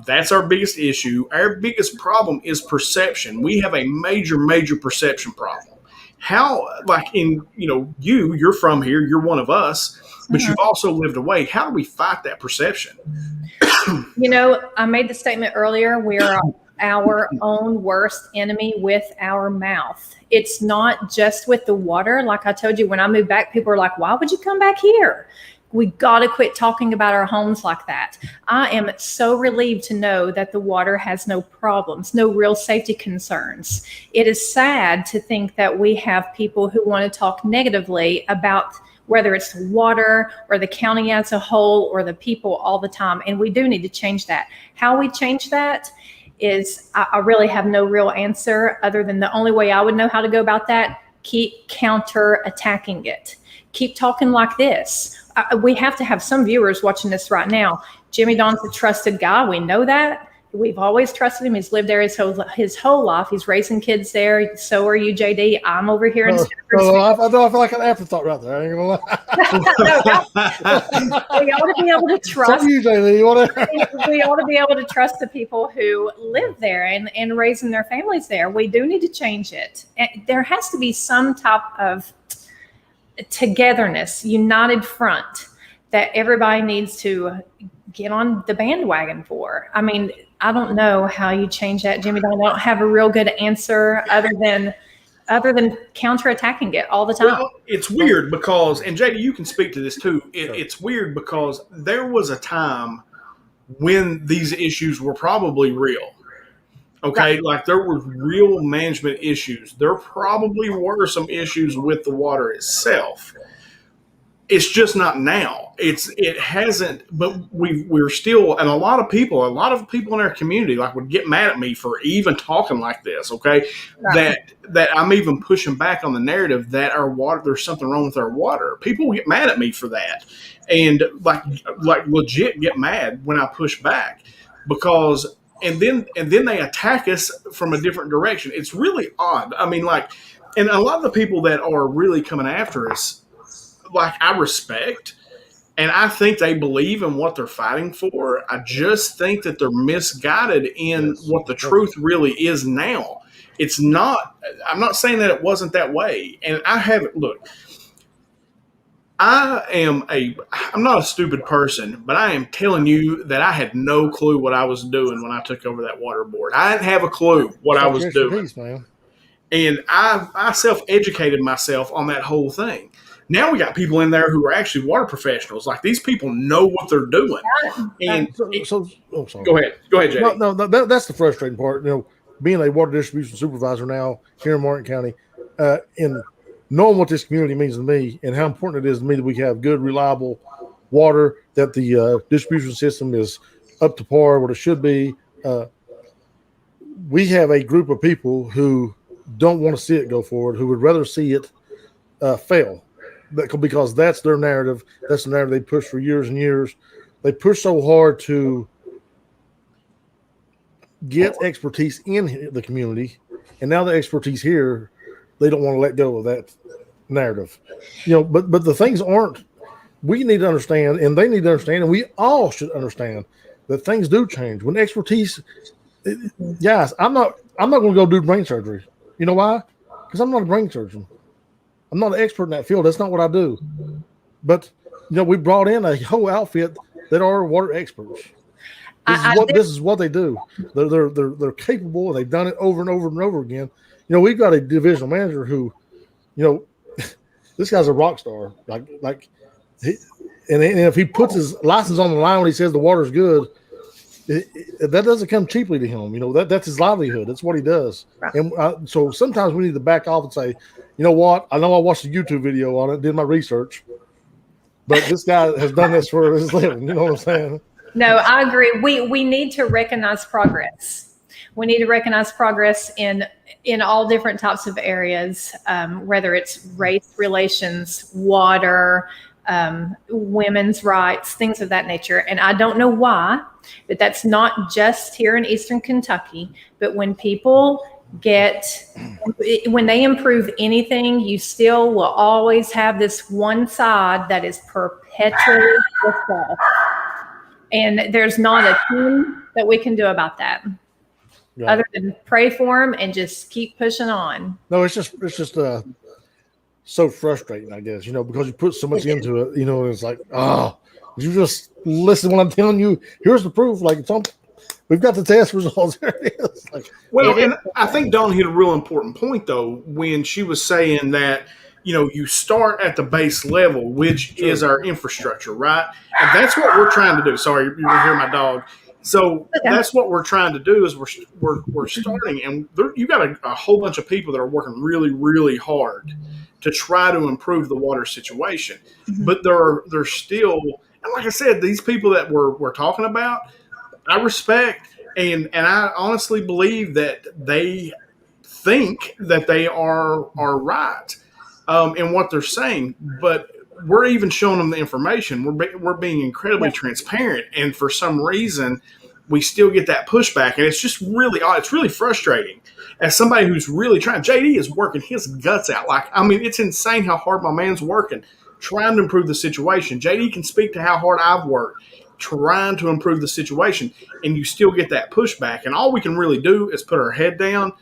That's our biggest issue. Our biggest problem is perception. We have a major perception problem. How, like you're from here, you're one of us, but you've also lived away. How do we fight that perception? I made the statement earlier, we're our own worst enemy with our mouth. It's not just with the water. Like I told you, when I moved back, people are like, why would you come back here? We got to quit talking about our homes like that. I am so relieved to know that the water has no problems, no real safety concerns. It is sad to think that we have people who want to talk negatively about whether it's the water or the county as a whole or the people all the time. And we do need to change that. How we change that is, I really have no real answer other than the only way I would know how to go about that, keep counter-attacking it. Keep talking like this. We have to have some viewers watching this right now. Jimmy Don's a trusted guy. We know that. We've always trusted him. He's lived there his whole life. He's raising kids there. So are you, JD. I'm over here in Stafford. I feel like an afterthought right there. I ain't gonna lie. We ought to be able to trust. You, JD, we ought to be able to trust the people who live there and raising their families there. We do need to change it. There has to be some type of togetherness, united front that everybody needs to get on the bandwagon for. I mean, I don't know how you change that, Jimmy. I don't have a real good answer other than counterattacking it all the time. Well, it's weird because, and JD, you can speak to this too. It's weird because there was a time when these issues were probably real. Okay, right. Like there were real management issues. There probably were some issues with the water itself. It's just not now. It hasn't, but we're still, and a lot of people in our community like would get mad at me for even talking like this. Okay, right. that I'm even pushing back on the narrative that our water, there's something wrong with our water. People get mad at me for that, and like legit get mad when I push back because, and then they attack us from a different direction. It's really odd. I mean, like, and a lot of the people that are really coming after us, like, I respect, and I think they believe in what they're fighting for. I just think that they're misguided in what the truth really is now. It's not, I'm not saying that it wasn't that way. And I haven't, look, I'm not a stupid person, but I am telling you that I had no clue what I was doing when I took over that water board. I didn't have a clue what I was doing. And I self-educated myself on that whole thing. Now we got people in there who are actually water professionals. Like, these people know what they're doing. And sorry. Go ahead, JD. No, that's the frustrating part. You know, being a water distribution supervisor now here in Martin County, and knowing what this community means to me and how important it is to me that we have good, reliable water, that the distribution system is up to par, what it should be. We have a group of people who don't want to see it go forward, who would rather see it fail. Because that's their narrative. That's the narrative they push for years and years. They push so hard to get expertise in the community, and now the expertise here, they don't want to let go of that narrative. You know, but the things aren't. We need to understand, and they need to understand, and we all should understand that things do change when expertise. Guys, I'm not going to go do brain surgery. You know why? Because I'm not a brain surgeon. I'm not an expert in that field. That's not what I do. But, you know, we brought in a whole outfit that are water experts. This is what they do. They're capable, and they've done it over and over and over again. You know, we've got a divisional manager who, you know, this guy's a rock star. And if he puts his license on the line when he says the water's good, that doesn't come cheaply to him. You know, that's his livelihood. That's what he does. Right. And so sometimes we need to back off and say, you know what? I know I watched a YouTube video on it, did my research, but this guy has done this for his living. You know what I'm saying? No, I agree. We need to recognize progress. We need to recognize progress in all different types of areas, whether it's race relations, water, women's rights, things of that nature. And I don't know why, but that's not just here in Eastern Kentucky. But when people when they improve anything, you still will always have this one side that is perpetually the and there's not a thing that we can do about that. Yeah. Other than pray for them and just keep pushing on. No, it's just so frustrating, I guess, you know, because you put so much into it, you know, and it's like, you just listen when I'm telling you, here's the proof. Like, we've got the test results. There it is. Like, well, and I think Dawn hit a real important point, though, when she was saying that, you know, you start at the base level, which is our infrastructure, right? And that's what we're trying to do. Sorry, you can hear my dog. So that's what we're trying to do is we're starting, and you got a whole bunch of people that are working really, really hard to try to improve the water situation. Mm-hmm. But they're still, and like I said, these people that we're talking about, I respect, and I honestly believe that they think that they are right in what they're saying, but we're even showing them the information. We're being incredibly transparent, and for some reason, we still get that pushback, and it's just really frustrating. As somebody who's really trying, JD is working his guts out. It's insane how hard my man's working, trying to improve the situation. JD can speak to how hard I've worked, trying to improve the situation, and you still get that pushback. And all we can really do is put our head down,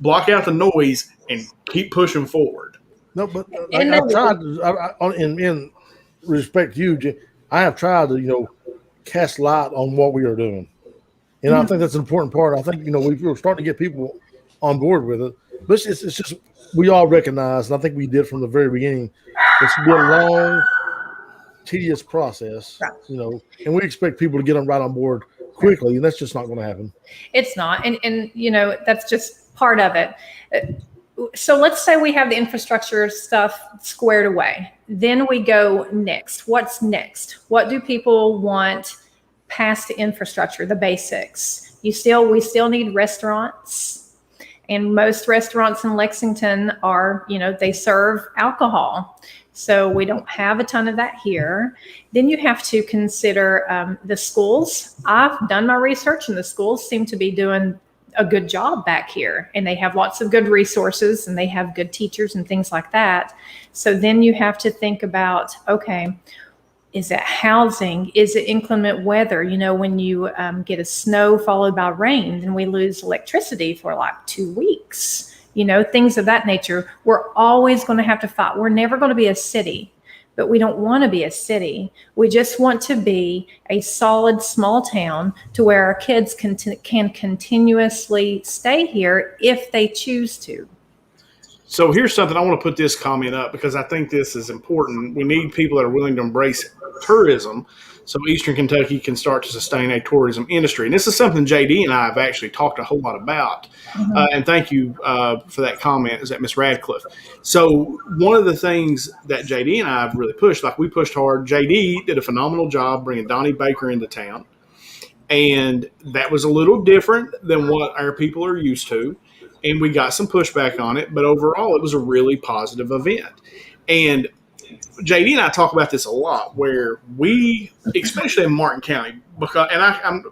block out the noise, and keep pushing forward. No, but I've tried in respect to you, I have tried to, cast light on what we are doing. And I think that's an important part. I think, we're starting to get people on board with it. But it's just, we all recognize, and I think we did from the very beginning, it's going to be a long, tedious process, and we expect people to get them right on board quickly, and that's just not going to happen. It's not. And that's just part of it. So let's say we have the infrastructure stuff squared away. Then we go next. What's next? What do people want past the infrastructure, the basics? We still need restaurants. And most restaurants in Lexington are, they serve alcohol. So we don't have a ton of that here. Then you have to consider the schools. I've done my research, and the schools seem to be doing a good job back here, and they have lots of good resources, and they have good teachers and things like that. So then you have to think about, okay, is it housing? Is it inclement weather? When you get a snow followed by rain, then we lose electricity for like 2 weeks, things of that nature. We're always going to have to fight. We're never going to be a city, but we don't want to be a city. We just want to be a solid small town to where our kids can continuously stay here if they choose to. So here's something, I want to put this comment up because I think this is important. We need people that are willing to embrace tourism so Eastern Kentucky can start to sustain a tourism industry. And this is something JD and I have actually talked a whole lot about. And thank you for that comment. Is that Miss Radcliffe? So one of the things that JD and I have really pushed, we pushed hard. JD did a phenomenal job bringing Donnie Baker into town. And that was a little different than what our people are used to. And we got some pushback on it, but overall it was a really positive event. And JD and I talk about this a lot, where we, especially in Martin County, because, and I'm,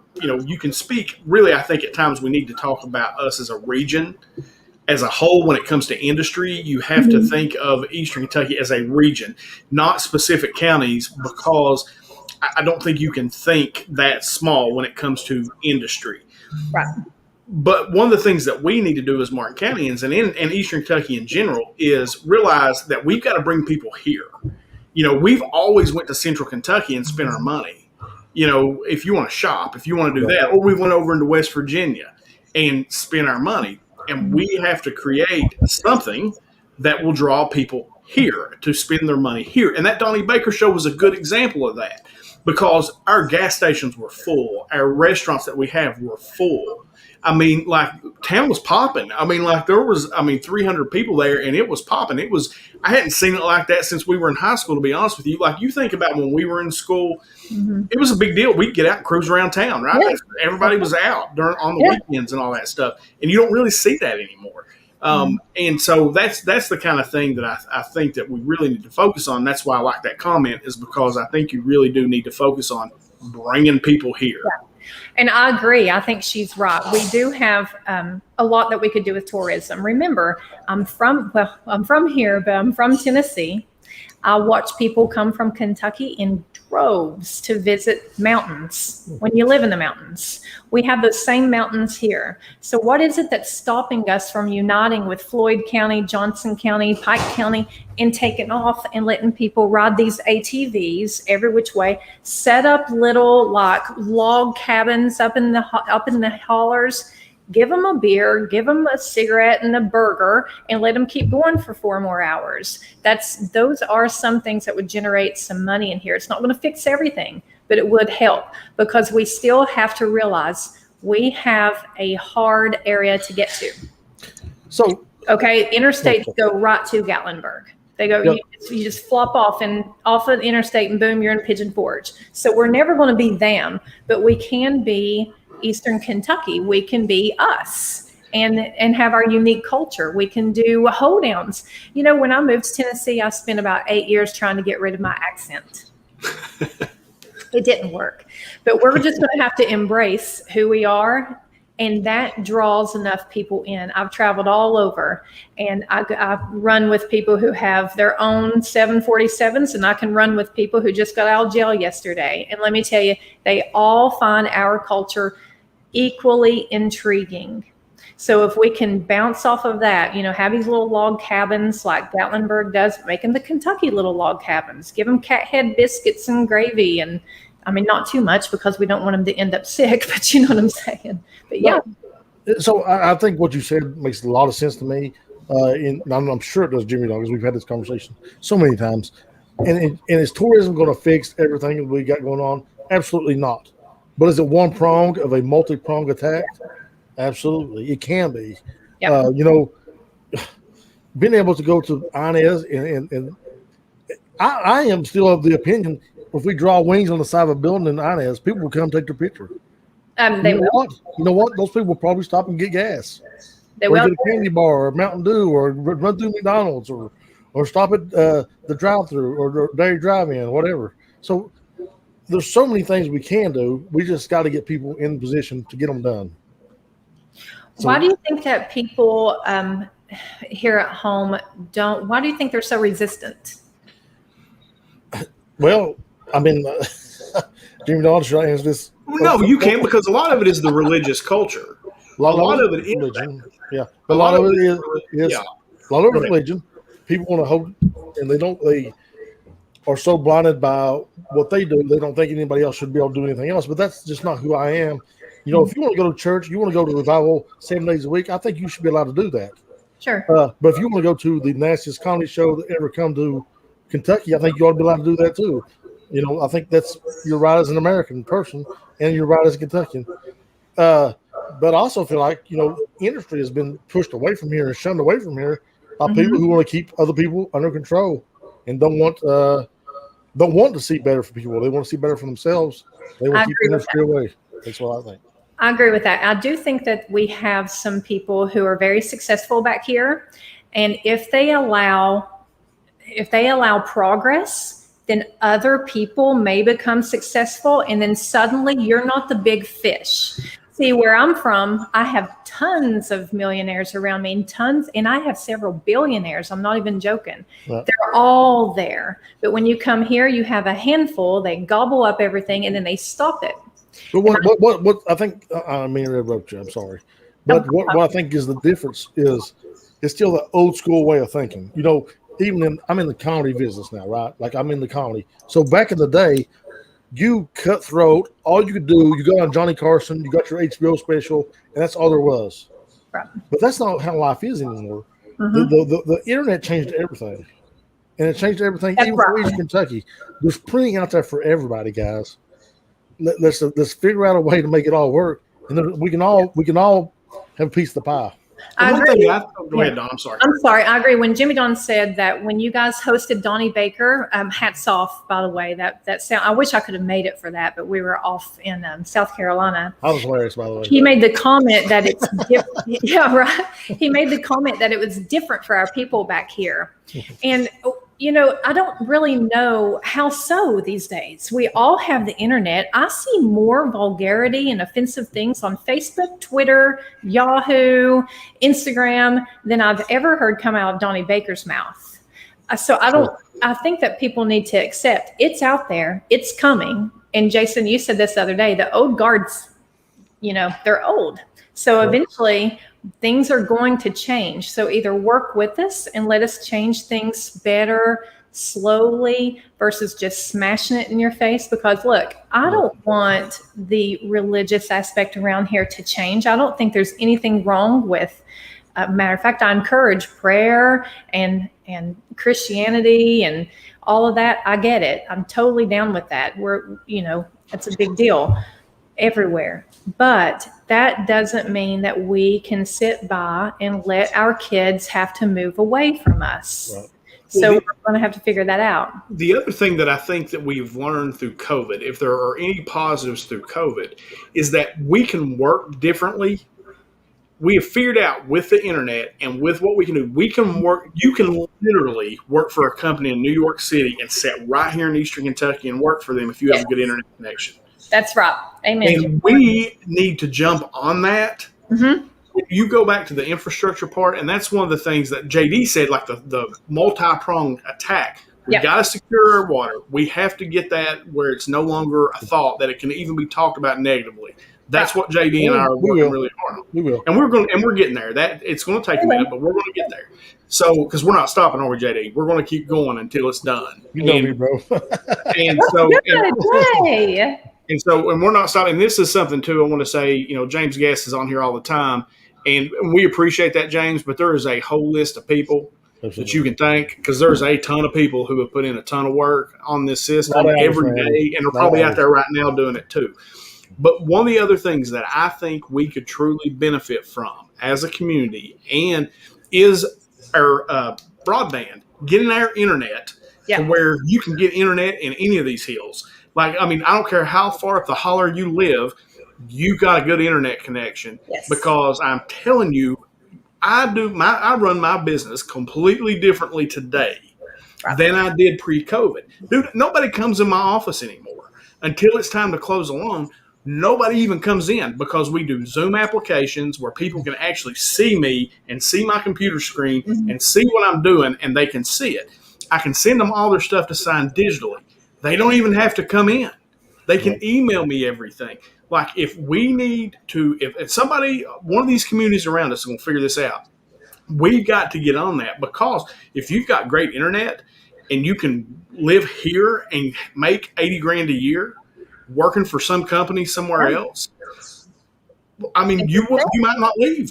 you can speak, really, I think at times we need to talk about us as a region, as a whole. When it comes to industry, you have to think of Eastern Kentucky as a region, not specific counties, because I don't think you can think that small when it comes to industry. Right. But one of the things that we need to do as Martin Countyans and in Eastern Kentucky in general is realize that we've got to bring people here. We've always went to Central Kentucky and spent our money. If you want to shop, if you want to do that, or we went over into West Virginia and spent our money. And we have to create something that will draw people here to spend their money here. And that Donnie Baker show was a good example of that, because our gas stations were full. Our restaurants that we have were full. Town was popping. There was 300 people there, and it was popping. I hadn't seen it like that since we were in high school, to be honest with you. You think about when we were in school, it was a big deal. We'd get out and cruise around town, right? Yeah. Everybody was out on the weekends and all that stuff, and you don't really see that anymore. And so that's the kind of thing that I think that we really need to focus on. That's why I like that comment, is because I think you really do need to focus on bringing people here. Yeah. And I agree. I think she's right. We do have a lot that we could do with tourism. Remember, I'm from here, but I'm from Tennessee. I watch people come from Kentucky in droves to visit mountains when you live in the mountains. We have those same mountains here. So what is it that's stopping us from uniting with Floyd County, Johnson County, Pike County, and taking off and letting people ride these ATVs every which way, set up little log cabins up in the hollers, give them a beer, give them a cigarette and a burger, and let them keep going for 4 more hours. Those are some things that would generate some money in here. It's not going to fix everything, but it would help, because we still have to realize we have a hard area to get to. So, okay, interstates go right to Gatlinburg. They go, yep. You just flop off of the interstate, and boom, you're in Pigeon Forge. So we're never going to be them, but we can be Eastern Kentucky. We can be us and have our unique culture. We can do hoedowns. When I moved to Tennessee, I spent about 8 years trying to get rid of my accent. It didn't work. But we're just going to have to embrace who we are. And that draws enough people in. I've traveled all over, and I run with people who have their own 747s, and I can run with people who just got out of jail yesterday. And let me tell you, they all find our culture equally intriguing. So if we can bounce off of that, have these little log cabins like Gatlinburg does, make them the Kentucky little log cabins, give them cat head biscuits and gravy, and not too much because we don't want them to end up sick, but you know what I'm saying. But yeah. So I think what you said makes a lot of sense to me. And I'm sure it does, Jimmy Don, because we've had this conversation so many times. And is tourism going to fix everything that we got going on? Absolutely not. But is it one prong of a multi-pronged attack? Absolutely. It can be. Yep. Being able to go to Inez, and I am still of the opinion, if we draw wings on the side of a building in Inez, people will come take their picture. They will. You know what? Those people will probably stop and get gas. They or will. Get a candy bar or Mountain Dew or run through McDonald's or stop at the drive-through or dairy drive-in, whatever. So there's so many things we can do. We just got to get people in position to get them done. So, why do you think that people here at home why do you think they're so resistant? Well, Jimmy Don, should I answer this? No, you can't, because a lot of it is the religious culture. A lot of it is religion. Yeah. A lot of it is a lot of religion. People want to hold, and they are so blinded by what they do, they don't think anybody else should be able to do anything else. But that's just not who I am. If you want to go to church, you want to go to revival 7 days a week, I think you should be allowed to do that. Sure. But if you want to go to the nastiest comedy show that ever come to Kentucky, I think you ought to be allowed to do that too. I think that's your right as an American person and your right as a Kentuckian. But I also feel like, industry has been pushed away from here and shunned away from here by people who want to keep other people under control and don't want to see better for people. They want to see better for themselves. They want to keep industry away. That's what I think. I agree with that. I do think that we have some people who are very successful back here. And if they allow progress, then other people may become successful, and then suddenly you're not the big fish. See, where I'm from, I have tons of millionaires around me, and I have several billionaires. I'm not even joking. Right. They're all there. But when you come here, you have a handful. They gobble up everything, and then they stop it. But what I think, I mean to interrupt you, I'm sorry. But what I think is the difference is it's still the old school way of thinking. I'm in the comedy business now, right? Like I'm in the comedy. So back in the day, you cutthroat, all you could do, you go on Johnny Carson, you got your HBO special, and that's all there was. Right. But that's not how life is anymore. The internet changed everything. And it changed everything, even for East Kentucky. There's plenty out there for everybody, guys. Let's figure out a way to make it all work, and then we can all have a piece of the pie. Go ahead, Don. I'm sorry. I agree. When Jimmy Don said that when you guys hosted Donnie Baker, hats off, by the way. That sound. I wish I could have made it for that, but we were off in South Carolina. I was hilarious, by the way. He made the comment that it's different. Yeah, right. He made the comment that it was different for our people back here, and I don't really know how so these days. We all have the internet. I see more vulgarity and offensive things on Facebook, Twitter, Yahoo, Instagram than I've ever heard come out of Donnie Baker's mouth. So I think that people need to accept it's out there. It's coming. And Jason, you said this the other day, the old guards, they're old. So eventually things are going to change. So either work with us and let us change things better slowly versus just smashing it in your face. Because look, I don't want the religious aspect around here to change. I don't think there's anything wrong with, matter of fact, I encourage prayer and Christianity and all of that. I get it. I'm totally down with that. It's a big deal everywhere. But that doesn't mean that we can sit by and let our kids have to move away from us. Right. So we're going to have to figure that out. The other thing that I think that we've learned through COVID, if there are any positives through COVID, is that we can work differently we have figured out with the internet and with what we can do, we can work. You can literally work for a company in New York City and sit right here in Eastern Kentucky and work for them if you have a good internet connection. That's right. Amen. And we need to jump on that. Mm-hmm. You go back to the infrastructure part, and that's one of the things that JD said, like the multi-pronged attack. We got to secure our water. We have to get that where it's no longer a thought that it can even be talked about negatively. That's what JD and I are working really hard on. We will. And we're getting there. That it's going to take a minute, but we're going to get there. So, because we're not stopping over JD, we're going to keep going until it's done. You know me, bro. And we're not stopping. And this is something too. I want to say, James Guest is on here all the time, and we appreciate that, James. But there is a whole list of people that you can thank, because there's a ton of people who have put in a ton of work on this system every day, and they're probably out there right now doing it too. But one of the other things that I think we could truly benefit from as a community and is our broadband, getting our internet to where you can get internet in any of these hills. Like, I mean, I don't care how far up the holler you live, you got a good internet connection. Yes. Because I'm telling you, I run my business completely differently today than I did pre-COVID. Dude, nobody comes in my office anymore until it's time to close a loan. Nobody even comes in because we do Zoom applications where people can actually see me and see my computer screen and see what I'm doing, and they can see it. I can send them all their stuff to sign digitally. They don't even have to come in. They can email me everything. Like, if we need to, if somebody, one of these communities around us is going to figure this out, we've got to get on that, because if you've got great internet and you can live here and make $80,000 a year working for some company somewhere else, I mean, you might not leave.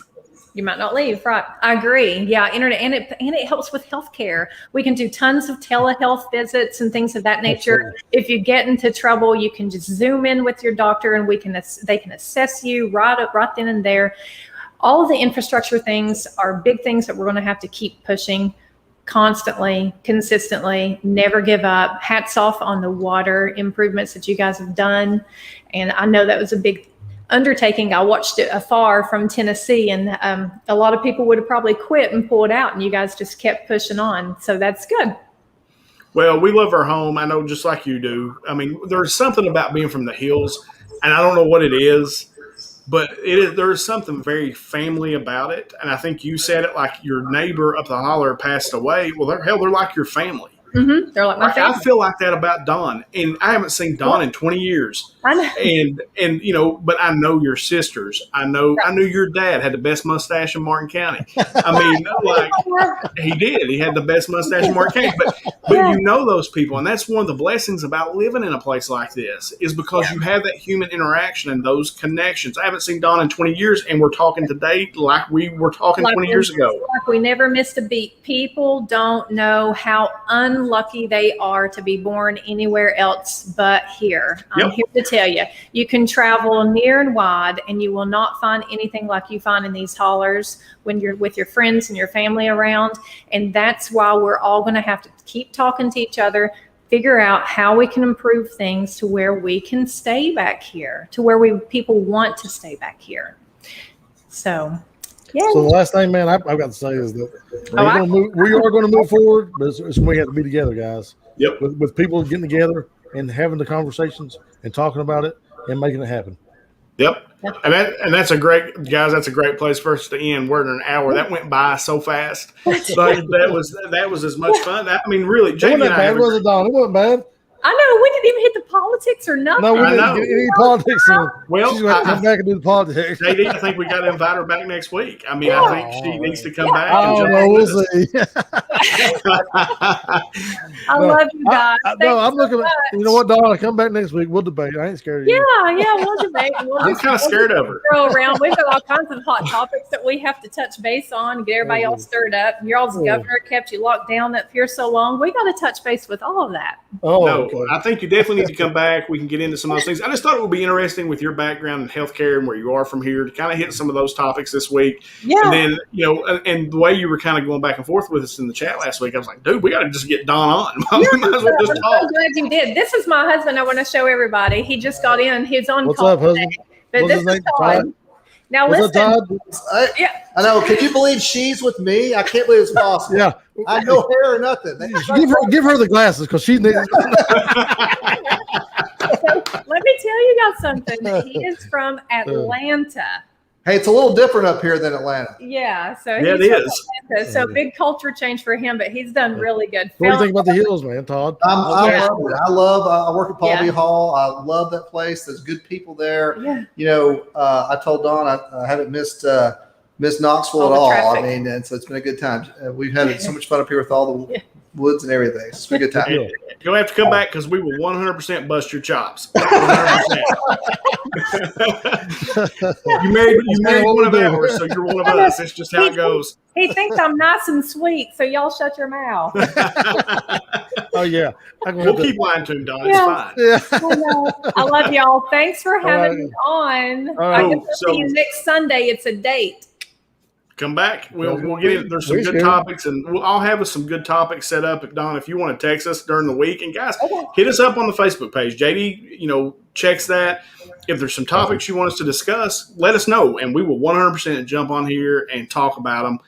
You might not leave, right? I agree. Yeah, internet, and it helps with healthcare. We can do tons of telehealth visits and things of that nature. Absolutely. If you get into trouble, you can just Zoom in with your doctor, and they can assess you right then and there. All of the infrastructure things are big things that we're going to have to keep pushing constantly, consistently, never give up. Hats off on the water improvements that you guys have done. And I know that was a big undertaking. I watched it afar from Tennessee, and a lot of people would have probably quit and pulled out, and you guys just kept pushing on. So that's good. Well, we love our home. I know, just like you do. I mean, there's something about being from the hills, and I don't know what it is, but there's something very family about it. And I think you said it, like your neighbor up the holler passed away. Well, they're like your family. Mm-hmm. They're like my family. I feel like that about Dawn, and I haven't seen Dawn in 20 years. I know. And but I know your sisters. I knew your dad had the best mustache in Martin County. I mean, like, he did. He had the best mustache in Martin County. But you know those people, and that's one of the blessings about living in a place like this, is because you have that human interaction and those connections. I haven't seen Dawn in 20 years, and we're talking today like we were talking 20 years ago. Like we never missed a beat. People don't know how unlucky they are to be born anywhere else but here. I'm here to tell you, you can travel near and wide, and you will not find anything like you find in these hollers when you're with your friends and your family around. And that's why we're all going to have to keep talking to each other, figure out how we can improve things to where we can stay back here, to where people want to stay back here. So, yeah. So the last thing, man, I've got to say is that we are going to move forward, but it's we have to be together, guys. Yep. With people getting together and having the conversations and talking about it and making it happen. Yep. And that's a great place for us to end. We're in an hour. That went by so fast. But that was as much fun. I mean, really, Jamie and I. It wasn't bad, It wasn't bad. I know, we didn't even hit the politics or nothing. No, we didn't get any politics in. Well, she's going to come back and do the politics. JD, I think we got to invite her back next week. I mean, I think she needs to come back. I don't know. We'll see. I love you guys. I'm looking at, you know what, Dawn, come back next week. We'll debate. I ain't scared of you. Yeah, we'll debate. I'm kind of scared of her. Throw around. We've got all kinds of hot topics that we have to touch base on, get everybody all stirred up. Your all's governor kept you locked down up here so long. We got to touch base with all of that. I think you definitely need to come back. We can get into some of those things. I just thought it would be interesting with your background in healthcare and where you are from here to kind of hit some of those topics this week. Yeah. And then, and the way you were kind of going back and forth with us in the chat last week, I was like, dude, we got to just get Dawn on. We might as well just talk. I'm glad you did. This is my husband. I want to show everybody. He just got in. He's on What's call up, husband? today. But What's this is Todd. Now What's listen. up, Todd? I know. Can you believe she's with me? I can't believe it's possible. Yeah. I have no hair or nothing. Give her the glasses because she needs. So let me tell you guys something. He is from Atlanta. Hey, it's a little different up here than Atlanta. Yeah, so Yeah, he's it from is. Atlanta. So big culture change for him, but he's done really good. What do you think about the Hills, man, Todd? I love it. I work at Paul B. Yeah. Hall. I love that place. There's good people there. Yeah. You know, I told Dawn I haven't missed Knoxville All at the all. traffic. I mean, and so it's been a good time. We've had so much fun up here with all the woods and everything. It's been a good time. You'll have to come back because we will 100% bust your chops. 100%. you married one of ours, so you're one of us. It's just how it goes. He thinks I'm nice and sweet, so y'all shut your mouth. Oh yeah, We'll keep lying to him, Don. Yeah. It's fine. Yeah. I love y'all. Thanks for having me on. All right. I guess we'll see you next Sunday. It's a date. Come back. We'll get in. There's some good topics, and I'll have us some good topics set up. Don, if you want to text us during the week, and guys, hit us up on the Facebook page. JD, checks that. If there's some topics you want us to discuss, let us know, and we will 100% jump on here and talk about them.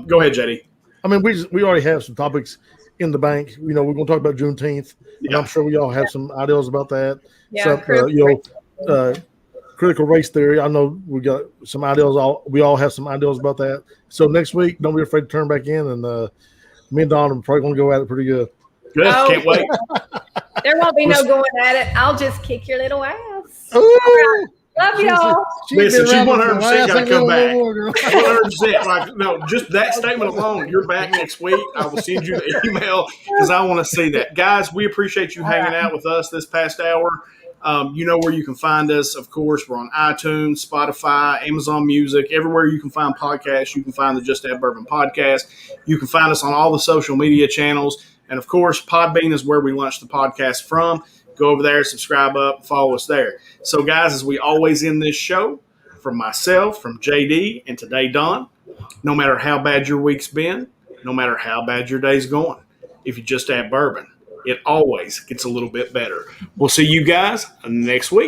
Go ahead, JD. I mean, we already have some topics in the bank. We're going to talk about Juneteenth, and I'm sure we all have some ideas about that. Yeah, critical race theory. I know we got some ideas. We all have some ideas about that. So next week, don't be afraid to turn back in, and me and Don are probably going to go at it pretty good. Good. Can't wait. There won't be no going at it. I'll just kick your little ass. Ooh. Love y'all. Listen, she's 100% got to come back. 100%. Just that statement alone, you're back next week. I will send you the email because I want to see that. Guys, we appreciate you hanging out with us this past hour. You know where you can find us. Of course, we're on iTunes, Spotify, Amazon Music, everywhere you can find podcasts. You can find the Just Add Bourbon podcast. You can find us on all the social media channels. And, of course, Podbean is where we launch the podcast from. Go over there, subscribe up, follow us there. So, guys, as we always end this show, from myself, from JD, and today, Don, no matter how bad your week's been, no matter how bad your day's going, if you just add bourbon, it always gets a little bit better. We'll see you guys next week.